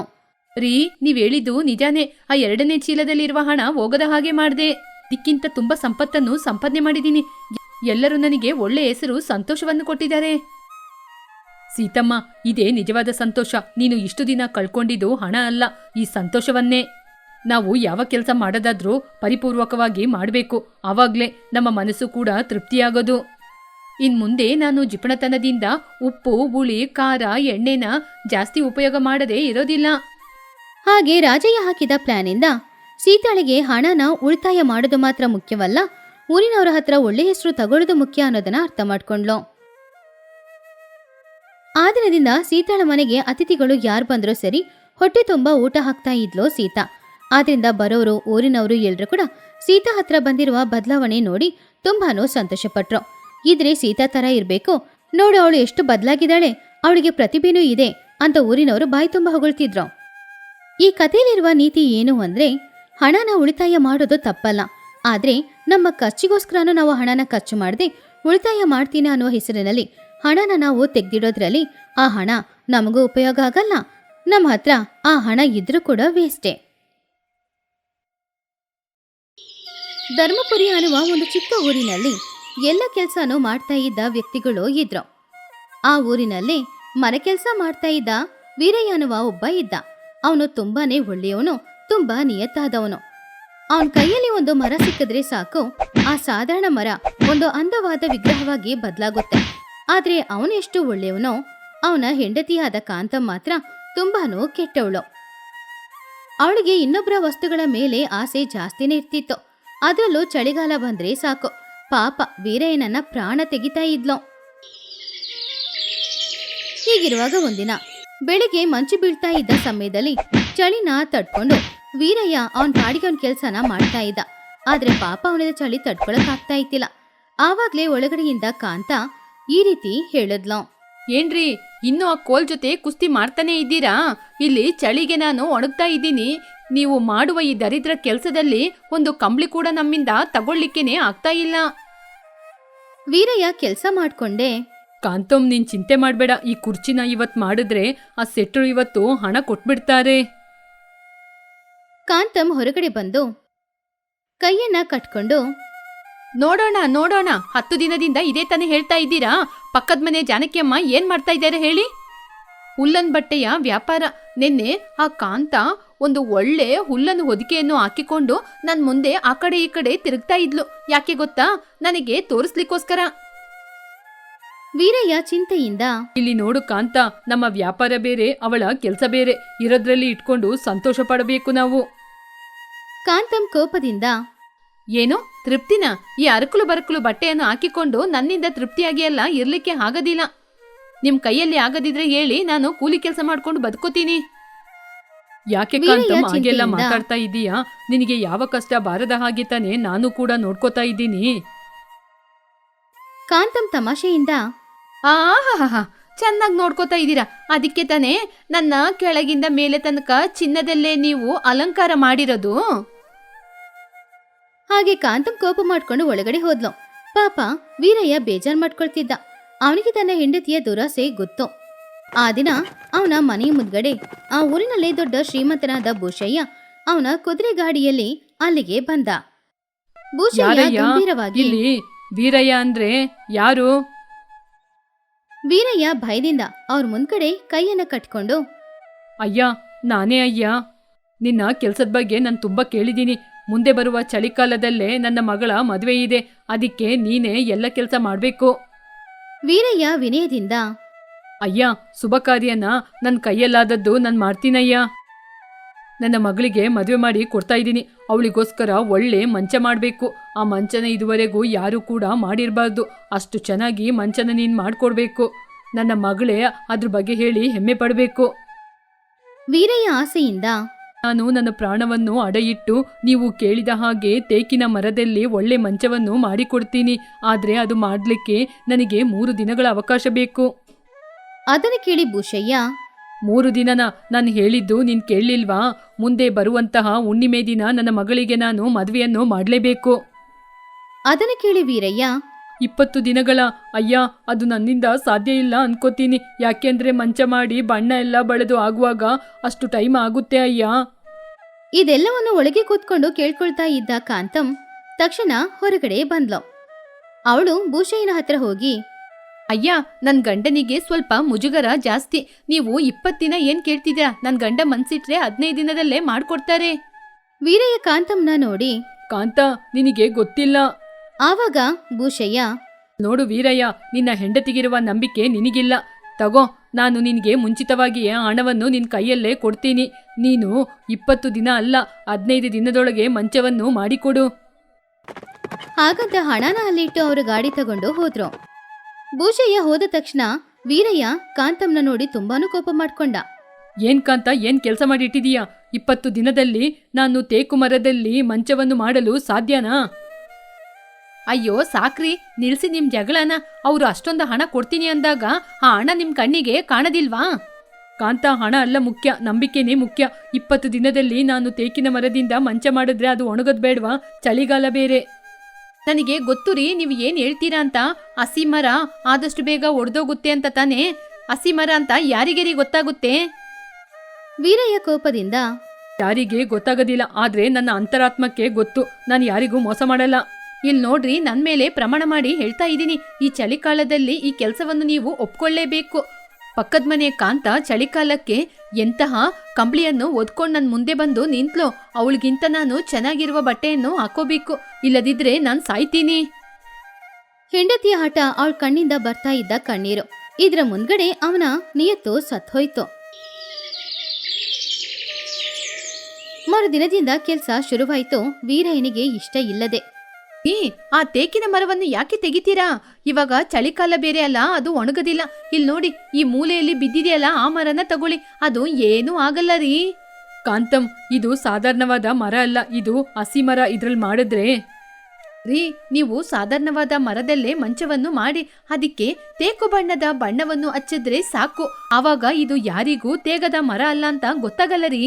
ರೀ, ನೀವ್ ಹೇಳಿದ್ದು ನಿಜಾನೇ. ಆ 2ನೇ ಚೀಲದಲ್ಲಿರುವ ಹಣ ಹೋಗದ ಹಾಗೆ ಮಾಡ್ದೆ. ಇದಕ್ಕಿಂತ ತುಂಬಾ ಸಂಪತ್ತನ್ನು ಸಂಪಾದನೆ ಮಾಡಿದ್ದೀನಿ. ಎಲ್ಲರೂ ನನಗೆ ಒಳ್ಳೆ ಹೆಸರು, ಸಂತೋಷವನ್ನು ಕೊಟ್ಟಿದ್ದಾರೆ. ಸೀತಮ್ಮ, ಇದೇ ನಿಜವಾದ ಸಂತೋಷ. ನೀನು ಇಷ್ಟು ದಿನ ಕಳ್ಕೊಂಡಿದ್ದು ಹಣ ಅಲ್ಲ, ಈ ಸಂತೋಷವನ್ನೇ. ನಾವು ಯಾವ ಕೆಲಸ ಮಾಡೋದಾದ್ರೂ ಪರಿಪೂರ್ವಕವಾಗಿ ಮಾಡಬೇಕು. ಆವಾಗ್ಲೇ ನಮ್ಮ ಮನಸ್ಸು ಕೂಡ ತೃಪ್ತಿಯಾಗೋದು. ಇನ್ಮುಂದೆ ನಾನು ಜಿಪಣತನದಿಂದ ಉಪ್ಪು, ಹುಳಿ, ಖಾರ, ಎಣ್ಣೆನ ಜಾಸ್ತಿ ಉಪಯೋಗ ಮಾಡದೇ ಇರೋದಿಲ್ಲ. ಹಾಗೆ ರಾಜಯ್ಯ ಹಾಕಿದ ಪ್ಲಾನಿಂದ ಸೀತಾಳಿಗೆ ಹಣನ ಉಳಿತಾಯ ಮಾಡೋದು ಮಾತ್ರ ಮುಖ್ಯವಲ್ಲ, ಊರಿನವರ ಹತ್ರ ಒಳ್ಳೆ ಹೆಸರು ತಗೊಳ್ಳೋದು ಮುಖ್ಯ ಅನ್ನೋದನ್ನ ಅರ್ಥ ಮಾಡ್ಕೊಂಡ್ಲು. ಆ ದಿನದಿಂದ ಸೀತಾಳ ಮನೆಗೆ ಅತಿಥಿಗಳು ಯಾರು ಬಂದ್ರೂ ಸರಿ ಹೊಟ್ಟೆ ತುಂಬಾ ಊಟ ಹಾಕ್ತಾ ಇದ್ಲು ಸೀತಾ. ಆದ್ರಿಂದ ಬರೋರು, ಊರಿನವರು ಎಲ್ರೂ ಕೂಡ ಸೀತಾ ಹತ್ರ ಬಂದಿರುವ ಬದಲಾವಣೆ ನೋಡಿ ತುಂಬಾನು ಸಂತೋಷಪಟ್ರು. ಇದ್ರೆ ಸೀತಾ ತರ ಇರ್ಬೇಕು, ನೋಡು ಅವಳು ಎಷ್ಟು ಬದಲಾಗಿದ್ದಾಳೆ, ಅವಳಿಗೆ ಪ್ರತಿಭೆನೂ ಇದೆ ಅಂತ ಊರಿನವರು ಬಾಯಿ ತುಂಬಾ ಹೊಗಳ್ತಿದ್ರು. ಈ ಕಥೆಯಲ್ಲಿರುವ ನೀತಿ ಏನು ಅಂದ್ರೆ, ಹಣನ ಉಳಿತಾಯ ಮಾಡೋದು ತಪ್ಪಲ್ಲ, ಆದ್ರೆ ನಮ್ಮ ಖರ್ಚಿಗೋಸ್ಕರನೂ ನಾವು ಹಣನ ಖರ್ಚು ಮಾಡದೆ ಉಳಿತಾಯ ಮಾಡ್ತೀನ ಅನ್ನುವ ಹೆಸರಿನಲ್ಲಿ ಹಣನ ನಾವು ತೆಗ್ದಿಡೋದ್ರಲ್ಲಿ ಆ ಹಣ ನಮಗೂ ಉಪಯೋಗ ಆಗಲ್ಲ, ನಮ್ಮ ಹತ್ರ ಆ ಹಣ ಇದ್ರೂ ಕೂಡ ವೇಸ್ಟೇ. ಧರ್ಮಪುರಿ ಅನ್ನುವ ಒಂದು ಚಿಕ್ಕ ಊರಿನಲ್ಲಿ ಎಲ್ಲ ಕೆಲಸನೂ ಮಾಡ್ತಾ ಇದ್ದ ವ್ಯಕ್ತಿಗಳು ಇದ್ರು. ಆ ಊರಿನಲ್ಲಿ ಮನೆ ಕೆಲಸ ಮಾಡ್ತಾ ಇದ್ದ ವೀರಯ್ಯ ಅನ್ನುವ ಒಬ್ಬ ಇದ್ದ. ಅವನು ತುಂಬಾನೇ ಒಳ್ಳೆಯವನು, ತುಂಬಾ ನಿಯತ್ತಾದವನು. ಅವನ ಕೈಯಲ್ಲಿ ಒಂದು ಮರ ಸಿಕ್ಕಿದ್ರೆ ಸಾಕು, ಆ ಸಾಧಾರಣ ಮರ ಒಂದು ಅಂದವಾದ ವಿಗ್ರಹವಾಗಿ ಬದಲಾಗುತ್ತೆ. ಆದ್ರೆ ಅವನು ಎಷ್ಟು ಒಳ್ಳೆಯವನೋ, ಅವನ ಹೆಂಡತಿಯಾದ ಕಾಂತಂ ಮಾತ್ರ ತುಂಬಾನು ಕೆಟ್ಟವಳು. ಅವಳಿಗೆ ಇನ್ನೊಬ್ಬರ ವಸ್ತುಗಳ ಮೇಲೆ ಆಸೆ ಜಾಸ್ತಿನೇ ಇರ್ತಿತ್ತು. ಅದರಲ್ಲೂ ಚಳಿಗಾಲ ಬಂದ್ರೆ ಸಾಕು, ಪಾಪ ವೀರಯ್ಯನನ್ನ ಪ್ರಾಣ ತೆಗಿತಾ ಇದ್ಲು. ಹೀಗಿರುವಾಗ ಒಂದಿನ ಬೆಳಿಗ್ಗೆ ಮಂಚು ಬೀಳ್ತಾ ಇದ್ದ ಸಮಯದಲ್ಲಿ ಚಳಿನ ತಡ್ಕೊಂಡು ವೀರಯ್ಯ ಅವನ್ ಪಾಡಿಗೆ ಅವನ್ ಕೆಲ್ಸನ ಮಾಡ್ತಾ ಇದ್ದ. ಆದ್ರೆ ಪಾಪ ಅವನಿಗೆ ಚಳಿ ತಡ್ಕೊಳಕ್ ಆಗ್ತಾ ಇತ್ತಿಲ್ಲ. ಆವಾಗ್ಲೇ ಒಳಗಡೆಯಿಂದ ಕಾಂತ ಈ ರೀತಿ ಹೇಳಿದ್ಲು, ಏನ್ರಿ, ಇನ್ನು ಆ ಕೋಲ್ ಜೊತೆ ಕುಸ್ತಿ ಮಾಡ್ತಾನೆ ಇದ್ದೀರಾ? ಇಲ್ಲಿ ಚಳಿಗೆ ನಾನು ಒಣಗ್ತಾ ಇದ್ದೀನಿ. ನೀವು ಮಾಡುವ ಈ ದರಿದ್ರ ಕೆಲಸದಲ್ಲಿ ಒಂದು ಕಂಬಳಿ ಕೂಡ ನಮ್ಮಿಂದ ತಗೊಳ್ಳಿಕ್ಕೇನೆ ಆಗ್ತಾ ಇಲ್ಲ. ವೀರಯ್ಯ ಕೆಲಸ ಮಾಡ್ಕೊಂಡೆ, ಕಾಂತಮ್, ನೀನ್ ಚಿಂತೆ ಮಾಡ್ಬೇಡ. ಈ ಕುರ್ಚಿನ ಇವತ್ ಮಾಡಿದ್ರೆ ಆ ಸೆಟ್ರು ಇವತ್ತು ಹಣ ಕೊಟ್ಬಿಡ್ತಾರೆ. ಕಾಂತಂ ಹೊರಗಡೆ ಬಂದು ಕೈಯನ್ನ ಕಟ್ಕೊಂಡು, ನೋಡೋಣ ನೋಡೋಣ, 10 ದಿನದಿಂದ ಇದೇ ತಾನೇ ಹೇಳ್ತಾ ಇದ್ದೀರಾ? ಪಕ್ಕದ ಮನೆ ಜಾನಕಿಯಮ್ಮ ಏನ್ ಮಾಡ್ತಾ ಇದ್ದಾರೆ ಹೇಳಿ? ಹುಲ್ಲನ್ ಬಟ್ಟೆಯ ವ್ಯಾಪಾರ. ನಿನ್ನೆ ಆ ಕಾಂತ ಒಂದು ಒಳ್ಳೆ ಹುಲ್ಲನ್ನು ಹೊದಿಕೆಯನ್ನು ಹಾಕಿಕೊಂಡು ನನ್ ಮುಂದೆ ಆ ಕಡೆ ಈ ಕಡೆ ತಿರುಗ್ತಾ ಇದ್ಲು. ಯಾಕೆ ಗೊತ್ತಾ? ನನಗೆ ತೋರಿಸ್ಲಿಕ್ಕೋಸ್ಕರ. ವೀರಯ್ಯ ಚಿಂತೆಯಿಂದ, ಇಲ್ಲಿ ನೋಡು ಕಾಂತ, ನಮ್ಮ ವ್ಯಾಪಾರ ಬೇರೆ, ಅವಳ ಕೆಲಸ ಬೇರೆ. ಇರೋದ್ರಲ್ಲಿ ಇಟ್ಕೊಂಡು ಸಂತೋಷ ಪಡಬೇಕು ನಾವು. ಕಾಂತಂ ಕೋಪದಿಂದ, ಏನು ತೃಪ್ತಿನ? ಈ ಅರಕಲು ಬರಕಲು ಬಟ್ಟೆಯನ್ನು ಹಾಕಿಕೊಂಡು ನನ್ನಿಂದ ತೃಪ್ತಿಯಾಗಿ ಎಲ್ಲ ಇರ್ಲಿಕ್ಕೆ ಆಗೋದಿಲ್ಲ. ನಿಮ್ ಕೈಯಲ್ಲಿ ಆಗದಿದ್ರೆ ಹೇಳಿ, ನಾನು ಕೂಲಿ ಕೆಲಸ ಮಾಡ್ಕೊಂಡು ಬದುಕೋತೀನಿ. ಯಾಕೆ ಕಾಂತಮ್ ಹಾಗೆಲ್ಲ ಮಾತಾಡ್ತಾ ಇದ್ದೀಯಾ? ನಿನಗೆ ಯಾವ ಕಷ್ಟ ಬಾರದ ಹಾಗೆ ತಾನೆ ನಾನು ಕೂಡ ನೋಡ್ಕೋತಾ ಇದ್ದೀನಿ. ಕಾಂತಂ ತಮಾಷೆಯಿಂದ, ಆಹಾಹಾ, ಚೆನ್ನಾಗಿ ನೋಡ್ಕೋತಾ ಇದ್ದೀರಾ. ಅದಕ್ಕೆ ತಾನೇ ನನ್ನ ಕೆಳಗಿಂದ ಮೇಲೆ ತನಕ ಚಿನ್ನದಲ್ಲೇ ನೀವು ಅಲಂಕಾರ ಮಾಡಿರೋದು. ಹಾಗೆ ಕಾಂತಂ ಕೋಪ ಮಾಡ್ಕೊಂಡು ಒಳಗಡೆ ಹೋದ್ಲು. ಪಾಪ ವೀರಯ್ಯ ಬೇಜಾರ್ ಮಾಡ್ಕೊಳ್ತಿದ್ದ. ಅವನಿಗೆ ತನ್ನ ಹೆಂಡತಿಯ ದುರಾಸೆ ಗೊತ್ತು. ಆ ದಿನ ಅವನ ಮನೆ ಮುಂದ್ಗಡೆ ಆ ಊರಿನಲ್ಲೇ ದೊಡ್ಡ ಶ್ರೀಮಂತನಾದ ಭೂಷಯ್ಯ ಅವನ ಕುದುರೆ ಗಾಡಿಯಲ್ಲಿ ಅಲ್ಲಿಗೆ ಬಂದ. ಭೂಷಯ್ಯ ಯಾರಯ್ಯ? ಗಂಭೀರವಾಗಿ, ಇಲ್ಲಿ ವೀರಯ್ಯ ಅಂದ್ರೆ ಯಾರು? ವೀರಯ್ಯ ಭಯದಿಂದ ಅವ್ರ ಮುಂದ್ಗಡೆ ಕೈಯನ್ನ ಕಟ್ಕೊಂಡು, ಅಯ್ಯ, ನಾನೇ ಅಯ್ಯ. ನಿನ್ನ ಕೆಲ್ಸದ ಬಗ್ಗೆ ನಾನು ತುಂಬಾ ಕೇಳಿದ್ದೀನಿ. ಮುಂದೆ ಬರುವ ಚಳಿಗಾಲದಲ್ಲೇ ನನ್ನ ಮಗಳ ಮದುವೆ ಇದೆ. ಅದಕ್ಕೆ ನೀನೇ ಎಲ್ಲ ಕೆಲಸ ಮಾಡಬೇಕು. ವೀರಯ್ಯ ವಿನಯದಿಂದ, ಅಯ್ಯ, ಶುಭ ಕಾರ್ಯನ ನನ್ನ ಕೈಯಲ್ಲಾದದ್ದು ನಾನು ಮಾಡ್ತೀನಯ್ಯ. ನನ್ನ ಮಗಳಿಗೆ ಮದುವೆ ಮಾಡಿ ಕೊಡ್ತಾ ಇದ್ದೀನಿ. ಅವಳಿಗೋಸ್ಕರ ಒಳ್ಳೆ ಮಂಚ ಮಾಡಬೇಕು. ಆ ಮಂಚನ ಇದುವರೆಗೂ ಯಾರೂ ಕೂಡ ಮಾಡಿರಬಾರ್ದು. ಅಷ್ಟು ಚೆನ್ನಾಗಿ ಮಂಚನ ನೀನು ಮಾಡಿಕೊಡ್ಬೇಕು. ನನ್ನ ಮಗಳೇ ಅದ್ರ ಬಗ್ಗೆ ಹೇಳಿ ಹೆಮ್ಮೆ ಪಡಬೇಕು. ವೀರಯ್ಯ ಆಸೆಯಿಂದ, ನಾನು ನನ್ನ ಪ್ರಾಣವನ್ನು ಅಡೆಯಿಟ್ಟು ನೀವು ಕೇಳಿದ ಹಾಗೆ ತೇಕಿನ ಮರದಲ್ಲಿ ಒಳ್ಳೆ ಮಂಚವನ್ನು ಮಾಡಿಕೊಡ್ತೀನಿ. ಆದರೆ ಅದು ಮಾಡಲಿಕ್ಕೆ ನನಗೆ 3 ದಿನಗಳ ಅವಕಾಶ ಬೇಕು. ಅದನ್ನು ಕೇಳಿ ಭೂಷಯ್ಯ, 3 ದಿನನ? ನಾನು ಹೇಳಿದ್ದು ನೀನು ಕೇಳಲಿಲ್ವಾ? ಮುಂದೆ ಬರುವಂತಹ ಹುಣ್ಣಿಮೆ ದಿನ ನನ್ನ ಮಗಳಿಗೆ ನಾನು ಮದುವೆಯನ್ನು ಮಾಡಲೇಬೇಕು. ಅದನ್ನು ಕೇಳಿ ವೀರಯ್ಯ, 20 ದಿನಗಳ? ಅಯ್ಯ, ಅದು ನನ್ನಿಂದ ಸಾಧ್ಯ ಇಲ್ಲ ಅನ್ಕೋತೀನಿ. ಯಾಕೆಂದ್ರೆ ಮಂಚ ಮಾಡಿ ಬಣ್ಣ ಎಲ್ಲ ಬಳೆದು ಆಗುವಾಗ ಅಷ್ಟು ಟೈಮ್ ಆಗುತ್ತೆ ಅಯ್ಯ. ಇದೆಲ್ಲವನ್ನು ಒಳಗೆ ಕೂತ್ಕೊಂಡು ಕೇಳ್ಕೊಳ್ತಾ ಇದ್ದ ಕಾಂತಂ ತಕ್ಷಣ ಹೊರಗಡೆ ಬಂದ್ಲು. ಅವಳು ಭೂಷಯ್ಯನ ಹತ್ರ ಹೋಗಿ, ಅಯ್ಯ, ನನ್ನ ಗಂಡನಿಗೆ ಸ್ವಲ್ಪ ಮುಜುಗರ ಜಾಸ್ತಿ. ನೀವು 20 ದಿನ ಏನ್ ಕೇಳ್ತಿದ್ದೀರಾ? ನನ್ನ ಗಂಡ ಮನ್ಸಿಟ್ರೆ 15 ದಿನದಲ್ಲೇ ಮಾಡ್ಕೊಡ್ತಾರೆ. ವೀರಯ್ಯ ಕಾಂತಂನ ನೋಡಿ, ಕಾಂತ, ನಿನಗೆ ಗೊತ್ತಿಲ್ಲ. ಆವಾಗ ಭೂಷಯ್ಯ, ನೋಡು ವೀರಯ್ಯ, ನಿನ್ನ ಹೆಂಡತಿಗಿರುವ ನಂಬಿಕೆ ನಿನಗಿಲ್ಲ. ತಗೋ, ನಾನು ನಿನಗೆ ಮುಂಚಿತವಾಗಿಯೇ ಹಣವನ್ನು ನಿನ್ನ ಕೈಯಲ್ಲೇ ಕೊಡ್ತೀನಿ. ನೀನು 20 ದಿನ ಅಲ್ಲ 15 ದಿನದೊಳಗೆ ಮಂಚವನ್ನು ಮಾಡಿಕೊಡು. ಹಾಗಂತ ಹಣನ ಅಲ್ಲಿಟ್ಟು ಅವರು ಗಾಡಿ ತಗೊಂಡು ಹೋದ್ರು. ಭೂಷಯ್ಯ ಹೋದ ತಕ್ಷಣ ವೀರಯ್ಯ ಕಾಂತಂನ ನೋಡಿ ತುಂಬಾನು ಕೋಪ ಮಾಡ್ಕೊಂಡ. ಏನ್ ಕಾಂತ, ಏನ್ ಕೆಲಸ ಮಾಡಿಟ್ಟಿದೀಯಾ? 20 ದಿನದಲ್ಲಿ ನಾನು ತೇಕು ಮರದಲ್ಲಿ ಮಂಚವನ್ನು ಮಾಡಲು ಸಾಧ್ಯನಾ? ಅಯ್ಯೋ ಸಾಕ್ರಿ, ನಿಲ್ಸಿ ನಿಮ್ ಜಗಳನ. ಅವರು ಅಷ್ಟೊಂದು ಹಣ ಕೊಡ್ತೀನಿ ಅಂದಾಗ ಆ ಹಣ ನಿಮ್ ಕಣ್ಣಿಗೆ ಕಾಣದಿಲ್ವಾ? ಕಾಂತ, ಹಣ ಅಲ್ಲ ಮುಖ್ಯ, ನಂಬಿಕೆನೇ ಮುಖ್ಯ. 20 ದಿನದಲ್ಲಿ ನಾನು ತೇಕಿನ ಮರದಿಂದ ಮಂಚ ಮಾಡಿದ್ರೆ ಅದು ಒಣಗದ್ ಬೇಡ್ವಾ? ಚಳಿಗಾಲ ಬೇರೆ. ನನಗೆ ಗೊತ್ತು ರೀ ನೀವು ಏನ್ ಹೇಳ್ತೀರಾ ಅಂತ. ಹಸಿ ಮರ ಆದಷ್ಟು ಬೇಗ ಒಡೆದೋಗುತ್ತೆ ಅಂತ ತಾನೇ. ಹಸಿ ಮರ ಅಂತ ಯಾರಿಗೇರಿ ಗೊತ್ತಾಗುತ್ತೆ? ವೀರಯ್ಯ ಕೋಪದಿಂದ, ಯಾರಿಗೆ ಗೊತ್ತಾಗೋದಿಲ್ಲ, ಆದ್ರೆ ನನ್ನ ಅಂತರಾತ್ಮಕ್ಕೆ ಗೊತ್ತು. ನಾನು ಯಾರಿಗೂ ಮೋಸ ಮಾಡಲ್ಲ. ಇಲ್ಲಿ ನೋಡ್ರಿ, ನನ್ ಮೇಲೆ ಪ್ರಮಾಣ ಮಾಡಿ ಹೇಳ್ತಾ ಇದ್ದೀನಿ, ಈ ಚಳಿಗಾಲದಲ್ಲಿ ಈ ಕೆಲಸವನ್ನು ನೀವು ಒಪ್ಕೊಳ್ಳೇಬೇಕು. ಪಕ್ಕದ ಮನೆ ಕಾಂತ ಚಳಿಗಾಲಕ್ಕೆ ಎಂತಹ ಕಂಬಳಿಯನ್ನು ಒದ್ಕೊಂಡು ನನ್ನ ಮುಂದೆ ಬಂದು ನಿಂತ್ಲು. ಅವಳಿಗಿಂತ ನಾನು ಚೆನ್ನಾಗಿರುವ ಬಟ್ಟೆಯನ್ನು ಹಾಕೋಬೇಕು, ಇಲ್ಲದಿದ್ರೆ ನಾನು ಸಾಯ್ತೀನಿ. ಹೆಂಡತಿಯ ಹಠ ಅವಳ ಕಣ್ಣಿಂದ ಬರ್ತಾ ಇದ್ದ ಕಣ್ಣೀರು. ಇದ್ರ ಮುಂದ್ಗಡೆ ಅವನ ನಿಯತ್ತು ಸತ್ಹೋಯ್ತು. ಮರುದಿನದಿಂದ ಕೆಲಸ ಶುರುವಾಯ್ತು. ವೀರಯ್ಯನಿಗೆ ಇಷ್ಟ ಇಲ್ಲದೆ, ಆ ತೇಕಿನ ಮರವನ್ನು ಯಾಕೆ ತೆಗಿತೀರಾ? ಇವಾಗ ಚಳಿಗಾಲ ಬೇರೆ ಅಲ್ಲ, ಅದು ಒಣಗದಿಲ್ಲ. ಇಲ್ಲಿ ನೋಡಿ, ಈ ಮೂಲೆಯಲ್ಲಿ ಬಿದ್ದಿದೆಯಲ್ಲ, ಆ ಮರನ ತಗೊಳ್ಳಿ, ಅದು ಏನೂ ಆಗಲ್ಲ ರೀ. ಕಾಂತಂ, ಇದು ಸಾಧಾರಣವಾದ ಮರ ಅಲ್ಲ, ಇದು ಹಸಿ ಮರ. ಇದ್ರಲ್ಲಿ ಮಾಡಿದ್ರೆ ರೀ, ನೀವು ಸಾಧಾರಣವಾದ ಮರದಲ್ಲೇ ಮಂಚವನ್ನು ಮಾಡಿ ಅದಕ್ಕೆ ತೇಕು ಬಣ್ಣದ ಬಣ್ಣವನ್ನು ಹಚ್ಚಿದ್ರೆ ಸಾಕು. ಆವಾಗ ಇದು ಯಾರಿಗೂ ತೇಗದ ಮರ ಅಲ್ಲ ಅಂತ ಗೊತ್ತಾಗಲ್ಲ ರೀ.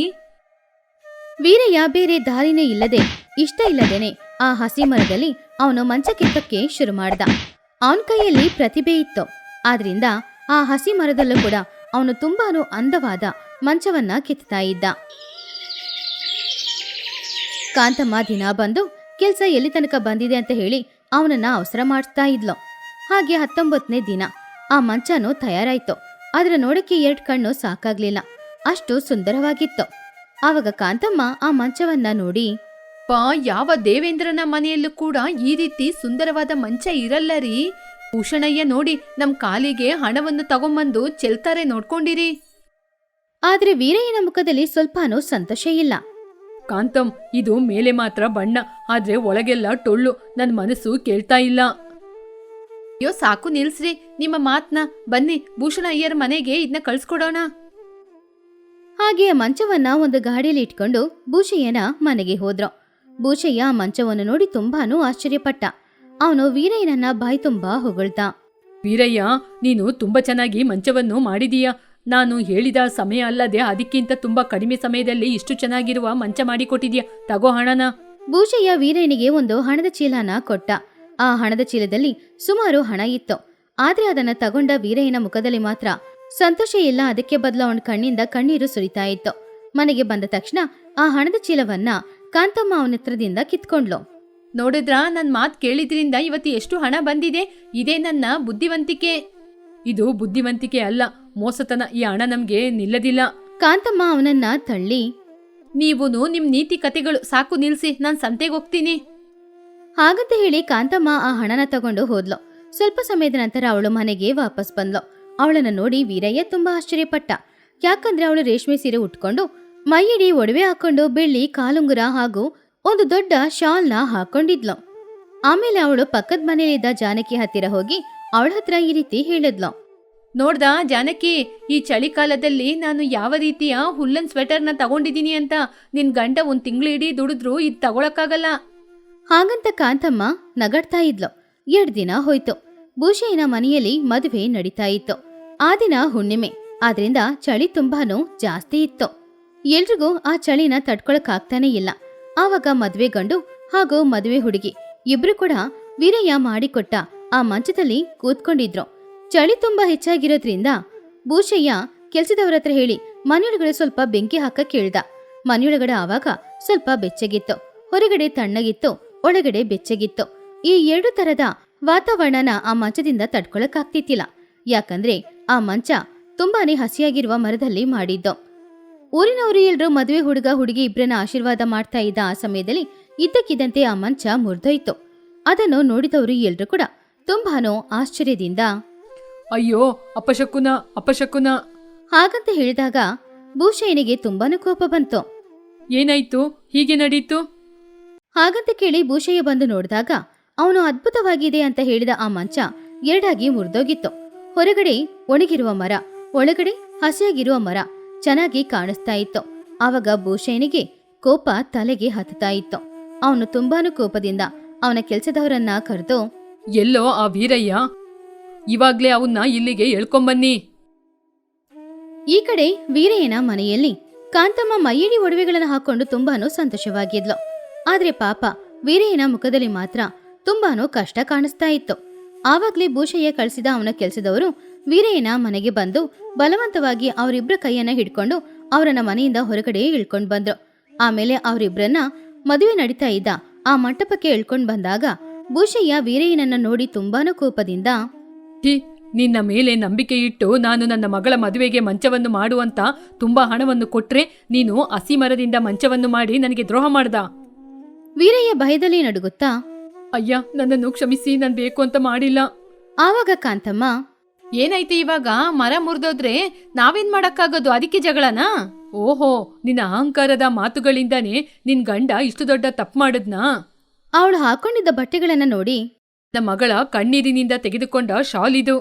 ವೀರಯ್ಯ ಬೇರೆ ದಾರಿನೇ ಇಲ್ಲದೆ, ಇಷ್ಟ ಇಲ್ಲದೇನೆ ಆ ಹಸಿ ಮರದಲ್ಲಿ ಅವನು ಮಂಚ ಕೆತ್ತಕ್ಕೆ ಶುರು ಮಾಡ್ದ. ಅವನ ಕೈಯಲ್ಲಿ ಪ್ರತಿಭೆ ಇತ್ತು. ಆದ್ರಿಂದ ಆ ಹಸಿ ಮರದಲ್ಲೂ ಕೂಡ ಅವನು ತುಂಬಾನು ಅಂದವಾದ ಮಂಚವನ್ನ ಕೆತ್ತಾ ಇದ್ದ. ಕಾಂತಮ್ಮ ದಿನ ಬಂದು ಕೆಲ್ಸ ಎಲ್ಲಿ ತನಕ ಬಂದಿದೆ ಅಂತ ಹೇಳಿ ಅವನನ್ನ ಅವಸರ ಮಾಡ್ತಾ ಇದ್ಲು. ಹಾಗೆ 19ನೇ ದಿನ ಆ ಮಂಚನೂ ತಯಾರಾಯ್ತು. ಆದ್ರೆ ನೋಡಕ್ಕೆ 2 ಕಣ್ಣು ಸಾಕಾಗ್ಲಿಲ್ಲ, ಅಷ್ಟು ಸುಂದರವಾಗಿತ್ತು. ಆವಾಗ ಕಾಂತಮ್ಮ ಆ ಮಂಚವನ್ನ ನೋಡಿ, ಯಾವ ದೇವೇಂದ್ರನ ಮನೆಯಲ್ಲೂ ಕೂಡ ಈ ರೀತಿ ಸುಂದರವಾದ ಮಂಚ ಇರಲ್ಲ ರೀ. ಭೂಷಣಯ್ಯ ನೋಡಿ, ನಮ್ ಕಾಲಿಗೆ ಹಣವನ್ನು ತಗೊಂಬಂದು ಚೆಲ್ತಾರೆ, ನೋಡ್ಕೊಂಡಿರಿ. ಆದ್ರೆ ವೀರಯ್ಯನ ಮುಖದಲ್ಲಿ ಸ್ವಲ್ಪನೂ ಸಂತೋಷ ಇಲ್ಲ. ಕಾಂತಂ, ಇದು ಮೇಲೆ ಮಾತ್ರ ಬಣ್ಣ, ಆದ್ರೆ ಒಳಗೆಲ್ಲ ಟೊಳ್ಳು. ನನ್ ಮನಸ್ಸು ಕೇಳ್ತಾ ಇಲ್ಲ. ಅಯ್ಯೋ ಸಾಕು, ನಿಲ್ಸ್ರಿ ನಿಮ್ಮ ಮಾತ್ನ. ಬನ್ನಿ, ಭೂಷಣ ಅಯ್ಯರ್ ಮನೆಗೆ ಇದನ್ನ ಕಳ್ಸ್ಕೊಡೋಣ. ಹಾಗೆ ಆ ಮಂಚವನ್ನ ಒಂದು ಗಾಡಿಯಲ್ಲಿ ಇಟ್ಕೊಂಡು ಭೂಷಯ್ಯನ ಮನೆಗೆ ಹೋದ್ರು. ಭೂಷಯ್ಯ ಆ ಮಂಚವನ್ನು ನೋಡಿ ತುಂಬಾನು ಆಶ್ಚರ್ಯಪಟ್ಟ. ಅವನು ವೀರಯ್ಯನನ್ನ ಬಾಯಿ ತುಂಬಾ ಹೊಗಳ್ದ. ವೀರಯ್ಯ, ನೀನು ತುಂಬಾ ಚೆನ್ನಾಗಿ ಮಂಚವನ್ನು ಮಾಡಿದೀಯ. ನಾನು ಹೇಳಿದ ಸಮಯ ಅಲ್ಲದೆ ಅದಕ್ಕಿಂತ ತುಂಬಾ ಕಡಿಮೆ ಸಮಯದಲ್ಲಿ ಇಷ್ಟು ಚೆನ್ನಾಗಿರುವ ಮಂಚ ಮಾಡಿಕೊಟ್ಟಿದೀಯ. ತಗೋ ಹಣನ. ಭೂಷಯ್ಯ ವೀರಯ್ಯನಿಗೆ ಒಂದು ಹಣದ ಚೀಲನ ಕೊಟ್ಟ. ಆ ಹಣದ ಚೀಲದಲ್ಲಿ ಸುಮಾರು ಹಣ ಇತ್ತು. ಆದ್ರೆ ಅದನ್ನ ತಗೊಂಡ ವೀರಯ್ಯನ ಮುಖದಲ್ಲಿ ಮಾತ್ರ ಸಂತೋಷ ಇಲ್ಲ. ಅದಕ್ಕೆ ಬದಲು ಅವನ ಕಣ್ಣಿಂದ ಕಣ್ಣೀರು ಸುರಿತಾ ಇತ್ತು. ಮನೆಗೆ ಬಂದ ತಕ್ಷಣ ಆ ಹಣದ ಚೀಲವನ್ನ ಕಾಂತಮ್ಮ ಅವನ ಹತ್ರದಿಂದ ಕಿತ್ಕೊಂಡ್ಲು. ನೋಡಿದ್ರಾ, ನನ್ ಮಾತ್ ಕೇಳಿದ್ರಿಂದ ಇವತ್ತು ಎಷ್ಟು ಹಣ ಬಂದಿದೆ. ಇದೇ ನನ್ನ ಬುದ್ಧಿವಂತಿಕೆ. ಇದು ಬುದ್ಧಿವಂತಿಕೆ ಅಲ್ಲ, ಮೋಸತನ. ಈ ಹಣ ನಮ್ಗೆ ನಿಲ್ಲದಿಲ್ಲ. ಕಾಂತಮ್ಮ ಅವನನ್ನ ತಳ್ಳಿ, ನೀವುನು ನಿಮ್ ನೀತಿ ಕತೆಗಳು ಸಾಕು, ನಿಲ್ಸಿ. ನಾನ್ ಸಂತೆಗೆ ಹೋಗ್ತೀನಿ. ಹಾಗಂತ ಹೇಳಿ ಕಾಂತಮ್ಮ ಆ ಹಣನ ತಗೊಂಡು ಹೋದ್ಲು. ಸ್ವಲ್ಪ ಸಮಯದ ನಂತರ ಅವಳು ಮನೆಗೆ ವಾಪಸ್ ಬಂದ್ಲು. ಅವಳನ್ನ ನೋಡಿ ವೀರಯ್ಯ ತುಂಬಾ ಆಶ್ಚರ್ಯಪಟ್ಟ. ಯಾಕಂದ್ರೆ ಅವಳು ರೇಷ್ಮೆ ಸೀರೆ ಉಟ್ಕೊಂಡು ಮೈಯಿಡಿ ಒಡವೆ ಹಾಕೊಂಡು ಬೆಳ್ಳಿ ಕಾಲುಂಗುರ ಹಾಗೂ ಒಂದು ದೊಡ್ಡ ಶಾಲ್ನ ಹಾಕೊಂಡಿದ್ಲು. ಆಮೇಲೆ ಅವಳು ಪಕ್ಕದ ಮನೆಯಲ್ಲಿದ್ದ ಜಾನಕಿ ಹತ್ತಿರ ಹೋಗಿ ಅವಳ ಹತ್ರ ಈ ರೀತಿ ಹೇಳಿದ್ಲು. ನೋಡ್ದಾ ಜಾನಕಿ, ಈ ಚಳಿಕಾಲದಲ್ಲಿ ನಾನು ಯಾವ ರೀತಿಯ ಹುಲ್ಲನ್ ಸ್ವೆಟರ್ನ ತಗೊಂಡಿದ್ದೀನಿ ಅಂತ. ನಿನ್ ಗಂಡ ಒಂದ್ ತಿಂಗಳಿಡೀ ದುಡಿದ್ರು ಇದ್ ತಗೊಳಕ್ಕಾಗಲ್ಲ. ಹಾಗಂತ ಕಾಂತಮ್ಮ ನಗಡ್ತಾ ಇದ್ಲು. 2 ದಿನ ಹೋಯ್ತು. ಭೂಷಯ್ಯನ ಮನೆಯಲ್ಲಿ ಮದುವೆ ನಡೀತಾ ಇತ್ತು. ಆ ದಿನ ಹುಣ್ಣಿಮೆ, ಆದ್ರಿಂದ ಚಳಿ ತುಂಬಾನು ಜಾಸ್ತಿ ಇತ್ತು. ಎಲ್ರಿಗೂ ಆ ಚಳಿನ ತಡ್ಕೊಳಕ್ಕಾಗ್ತಾನೆ ಇಲ್ಲ. ಆವಾಗ ಮದ್ವೆ ಗಂಡು ಹಾಗೂ ಮದುವೆ ಹುಡುಗಿ ಇಬ್ರು ಕೂಡ ವೀರಯ್ಯ ಮಾಡಿಕೊಟ್ಟ ಆ ಮಂಚದಲ್ಲಿ ಕೂತ್ಕೊಂಡಿದ್ರು. ಚಳಿ ತುಂಬಾ ಹೆಚ್ಚಾಗಿರೋದ್ರಿಂದ ಭೂಷಯ್ಯ ಕೆಲ್ಸದವ್ರ ಹತ್ರ ಹೇಳಿ ಮನೆಯೊಳಗಡೆ ಸ್ವಲ್ಪ ಬೆಂಕಿ ಹಾಕಕ್ ಕೇಳ್ದ. ಮನೆಯೊಳಗಡೆ ಆವಾಗ ಸ್ವಲ್ಪ ಬೆಚ್ಚಗಿತ್ತು. ಹೊರಗಡೆ ತಣ್ಣಗಿತ್ತು, ಒಳಗಡೆ ಬೆಚ್ಚಗಿತ್ತು. ಈ 2 ತರದ ವಾತಾವರಣನ ಆ ಮಂಚದಿಂದ ತಡ್ಕೊಳಕ್ಕಾಗ್ತಿತ್ತಿಲ್ಲ. ಯಾಕಂದ್ರೆ ಆ ಮಂಚ ತುಂಬಾನೇ ಹಸಿಯಾಗಿರುವ ಮರದಲ್ಲಿ ಮಾಡಿದ್ದು. ಊರಿನವರು ಎಲ್ರು ಮದುವೆ ಹುಡುಗ ಹುಡುಗಿ ಇಬ್ರನ್ನ ಆಶೀರ್ವಾದ ಮಾಡ್ತಾ ಇದ್ದ ಆ ಸಮಯದಲ್ಲಿ ಇದ್ದಕ್ಕಿದ್ದಂತೆ ಆ ಮಂಚ ಮುರಿದೋಯ್ತು. ಅದನ್ನು ನೋಡಿದವರು ಎಲ್ರು ಕೂಡ ತುಂಬಾನೋ ಆಶ್ಚರ್ಯದಿಂದ, ಅಯ್ಯೋ ಅಪಶಕುನ, ಅಪಶಕುನ ಹಾಗಂತ ಹೇಳಿದಾಗ ಭೂಷಯ್ಯನಿಗೆ ತುಂಬಾನು ಕೋಪ ಬಂತು. ಏನಾಯ್ತು? ಹೀಗೆ ನಡೀತು? ಹಾಗಂತ ಕೇಳಿ ಭೂಷಯ್ಯ ಬಂದು ನೋಡಿದಾಗ ಅವನು ಅದ್ಭುತವಾಗಿದೆ ಅಂತ ಹೇಳಿದ ಆ ಮಂಚ 2 ಮುರಿದೋಗಿತ್ತು. ಹೊರಗಡೆ ಒಣಗಿರುವ ಮರ, ಒಳಗಡೆ ಹಸಿಯಾಗಿರುವ ಮರ ಚೆನ್ನಾಗಿ ಕಾಣಿಸ್ತಾ ಇತ್ತು. ಆವಾಗ ಭೂಷಯ್ಯನಿಗೆ ಕೋಪ ತಲೆಗೆ ಹತ್ತುತ್ತಾ ಇತ್ತು. ಅವನು ತುಂಬಾನು ಕೋಪದಿಂದ ಅವನ ಕೆಲಸದವರನ್ನ ಕರೆದು, ಎಲ್ಲೋ ಆ ವೀರಯ್ಯ, ಇವಾಗ್ಲೇ ಅವನ್ನ ಇಲ್ಲಿಗೆ ಎಳ್ಕೊಂಬನ್ನಿ. ಈ ಕಡೆ ವೀರಯ್ಯನ ಮನೆಯಲ್ಲಿ ಕಾಂತಮ್ಮ ಮೈಯಿಡಿ ಒಡವೆಗಳನ್ನು ಹಾಕೊಂಡು ತುಂಬಾನು ಸಂತೋಷವಾಗಿದ್ಲು. ಆದ್ರೆ ಪಾಪ ವೀರಯ್ಯನ ಮುಖದಲ್ಲಿ ಮಾತ್ರ ತುಂಬಾನು ಕಷ್ಟ ಕಾಣಿಸ್ತಾ ಇತ್ತು. ಆವಾಗ್ಲೇ ಭೂಷಯ್ಯ ಕಳಿಸಿದ ಅವನ ಕೆಲಸದವರು ವೀರಯ್ಯನ ಮನೆಗೆ ಬಂದು ಬಲವಂತವಾಗಿ ಅವರಿಬ್ರ ಕೈಯನ್ನ ಹಿಡ್ಕೊಂಡು ಅವರನ್ನ ಮನೆಯಿಂದ ಹೊರಗಡೆ ಇಳ್ಕೊಂಡ್ ಬಂದ್ರು. ಆಮೇಲೆ ಅವರಿಬ್ರನ್ನ ಮದುವೆ ನಡೀತಾ ಇದ್ದ ಆ ಮಂಟಪಕ್ಕೆ ಇಳ್ಕೊಂಡ್ ಬಂದಾಗ ಭೂಷಯ್ಯ ವೀರಯ್ಯನನ್ನ ನೋಡಿ ತುಂಬಾನು ಕೋಪದಿಂದ, ನಿನ್ನ ಮೇಲೆ ನಂಬಿಕೆ ಇಟ್ಟು ನಾನು ನನ್ನ ಮಗಳ ಮದುವೆಗೆ ಮಂಚವನ್ನು ಮಾಡುವಂತ ತುಂಬಾ ಹಣವನ್ನು ಕೊಟ್ರೆ ನೀನು ಹಸಿ ಮರದಿಂದ ಮಂಚವನ್ನು ಮಾಡಿ ನನಗೆ ದ್ರೋಹ ಮಾಡ್ದ. ವೀರಯ್ಯ ಭಯದಲ್ಲಿ ನಡುಗುತ್ತಾ, ಅಯ್ಯ, ನನ್ನನ್ನು ಕ್ಷಮಿಸಿ, ನಾನು ಬೇಕು ಅಂತ ಮಾಡಿಲ್ಲ. ಆವಾಗ ಕಾಂತಮ್ಮ, ಏನಾಯ್ತು ಇವಾಗ? ಮರ ಮುರಿದೋದ್ರೆ ನಾವೇನ್ ಮಾಡಕ್ಕಾಗೋದು? ಅದಕ್ಕೆ ಜಗಳನಾ? ಓಹೋ, ನಿನ್ನ ಅಹಂಕಾರದ ಮಾತುಗಳಿಂದಾನೇ ನಿನ್ ಗಂಡ ಇಷ್ಟು ದೊಡ್ಡ ತಪ್ಪು ಮಾಡಿದ್ನಾ? ಅವಳು ಹಾಕೊಂಡಿದ್ದ ಬಟ್ಟೆಗಳನ್ನ ನೋಡಿ, ನನ್ನ ಮಗಳ ಕಣ್ಣೀರಿನಿಂದ ತೆಗೆದುಕೊಂಡ ಶಾಲ್ ಇದು.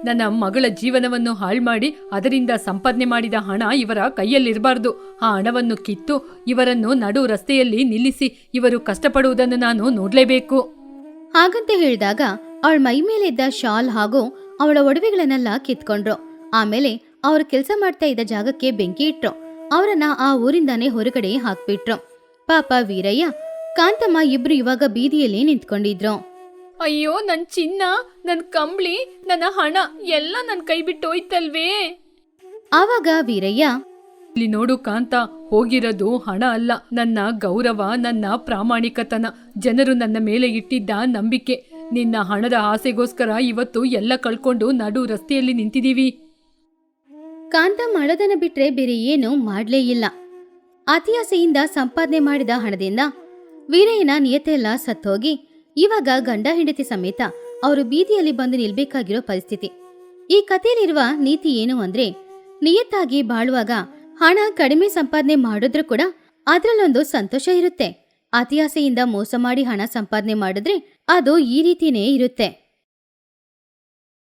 ನನ್ನ ಮಗಳ ಜೀವನವನ್ನು ಹಾಳು ಮಾಡಿ ಅದರಿಂದ ಸಂಪಾದನೆ ಮಾಡಿದ ಹಣ ಇವರ ಕೈಯಲ್ಲಿರಬಾರ್ದು. ಆ ಹಣವನ್ನು ಕಿತ್ತು ಇವರನ್ನು ನಡು ರಸ್ತೆಯಲ್ಲಿ ನಿಲ್ಲಿಸಿ ಇವರು ಕಷ್ಟಪಡುವುದನ್ನು ನಾನು ನೋಡ್ಲೇಬೇಕು. ಹಾಗಂತ ಹೇಳಿದಾಗ ಅವಳ ಮೈ ಮೇಲೆ ಇದ್ದ ಶಾಲ್ ಹಾಗೂ ಅವಳ ಒಡವೆಗಳನ್ನೆಲ್ಲ ಕಿತ್ಕೊಂಡ್ರು. ಆಮೇಲೆ ಅವರು ಕೆಲಸ ಮಾಡ್ತಾ ಇದ್ದ ಜಾಗಕ್ಕೆ ಬೆಂಕಿ ಇಟ್ರು. ಅವರನ್ನ ಆ ಊರಿಂದಾನೇ ಹೊರಗಡೆ ಹಾಕ್ಬಿಟ್ರು. ಪಾಪ ವೀರಯ್ಯ, ಕಾಂತಮ್ಮ ಇಬ್ರು ಇವಾಗ ಬೀದಿಯಲ್ಲಿ ನಿಂತ್ಕೊಂಡಿದ್ರು. ಅಯ್ಯೋ, ನನ್ ಚಿನ್ನ, ನನ್ ಕಂಬ್ಳಿ, ನನ್ನ ಹಣ ಎಲ್ಲ ನನ್ ಕೈ ಬಿಟ್ಟು ಹೋಯ್ತಲ್ವೇ. ಆವಾಗ ವೀರಯ್ಯ, ಇಲ್ಲಿ ನೋಡು ಕಾಂತ, ಹೋಗಿರೋದು ಹಣ ಅಲ್ಲ, ನನ್ನ ಗೌರವ, ನನ್ನ ಪ್ರಾಮಾಣಿಕತನ, ಜನರು ನನ್ನ ಮೇಲೆ ಇಟ್ಟಿದ್ದ ನಂಬಿಕೆ. ನಿನ್ನ ಹಣದ ಆಸೆಗೋಸ್ಕರ ಇವತ್ತು ಎಲ್ಲ ಕಳ್ಕೊಂಡು ನಡು ರಸ್ತೆಯಲ್ಲಿ ನಿಂತಿದೀವಿ. ಕಾಂತ ಮಾಡೋದನ್ನ ಬಿಟ್ರೆ ಬೇರೆ ಏನು ಮಾಡ್ಲೇ ಇಲ್ಲ. ಅತಿಯಾಸೆಯಿಂದ ಸಂಪಾದನೆ ಮಾಡಿದ ಹಣದಿಂದ ವೀರಯ್ಯನ ನಿಯತೆಲ್ಲ ಸತ್ತೋಗಿ ಇವಾಗ ಗಂಡ ಹೆಂಡತಿ ಸಮೇತ ಅವರು ಬೀದಿಯಲ್ಲಿ ಬಂದು ನಿಲ್ಬೇಕಾಗಿರೋ ಪರಿಸ್ಥಿತಿ. ಈ ಕಥೆಯಲ್ಲಿರುವ ನೀತಿ ಏನು ಅಂದ್ರೆ, ನಿಯತ್ತಾಗಿ ಬಾಳುವಾಗ ಹಣ ಕಡಿಮೆ ಸಂಪಾದನೆ ಮಾಡಿದ್ರೂ ಕೂಡ ಅದ್ರಲ್ಲೊಂದು ಸಂತೋಷ ಇರುತ್ತೆ. ಅತಿಯಾಸೆಯಿಂದ ಮೋಸ ಮಾಡಿ ಹಣ ಸಂಪಾದನೆ ಮಾಡಿದ್ರೆ ಅದು ಈ ರೀತಿನೇ ಇರುತ್ತೆ.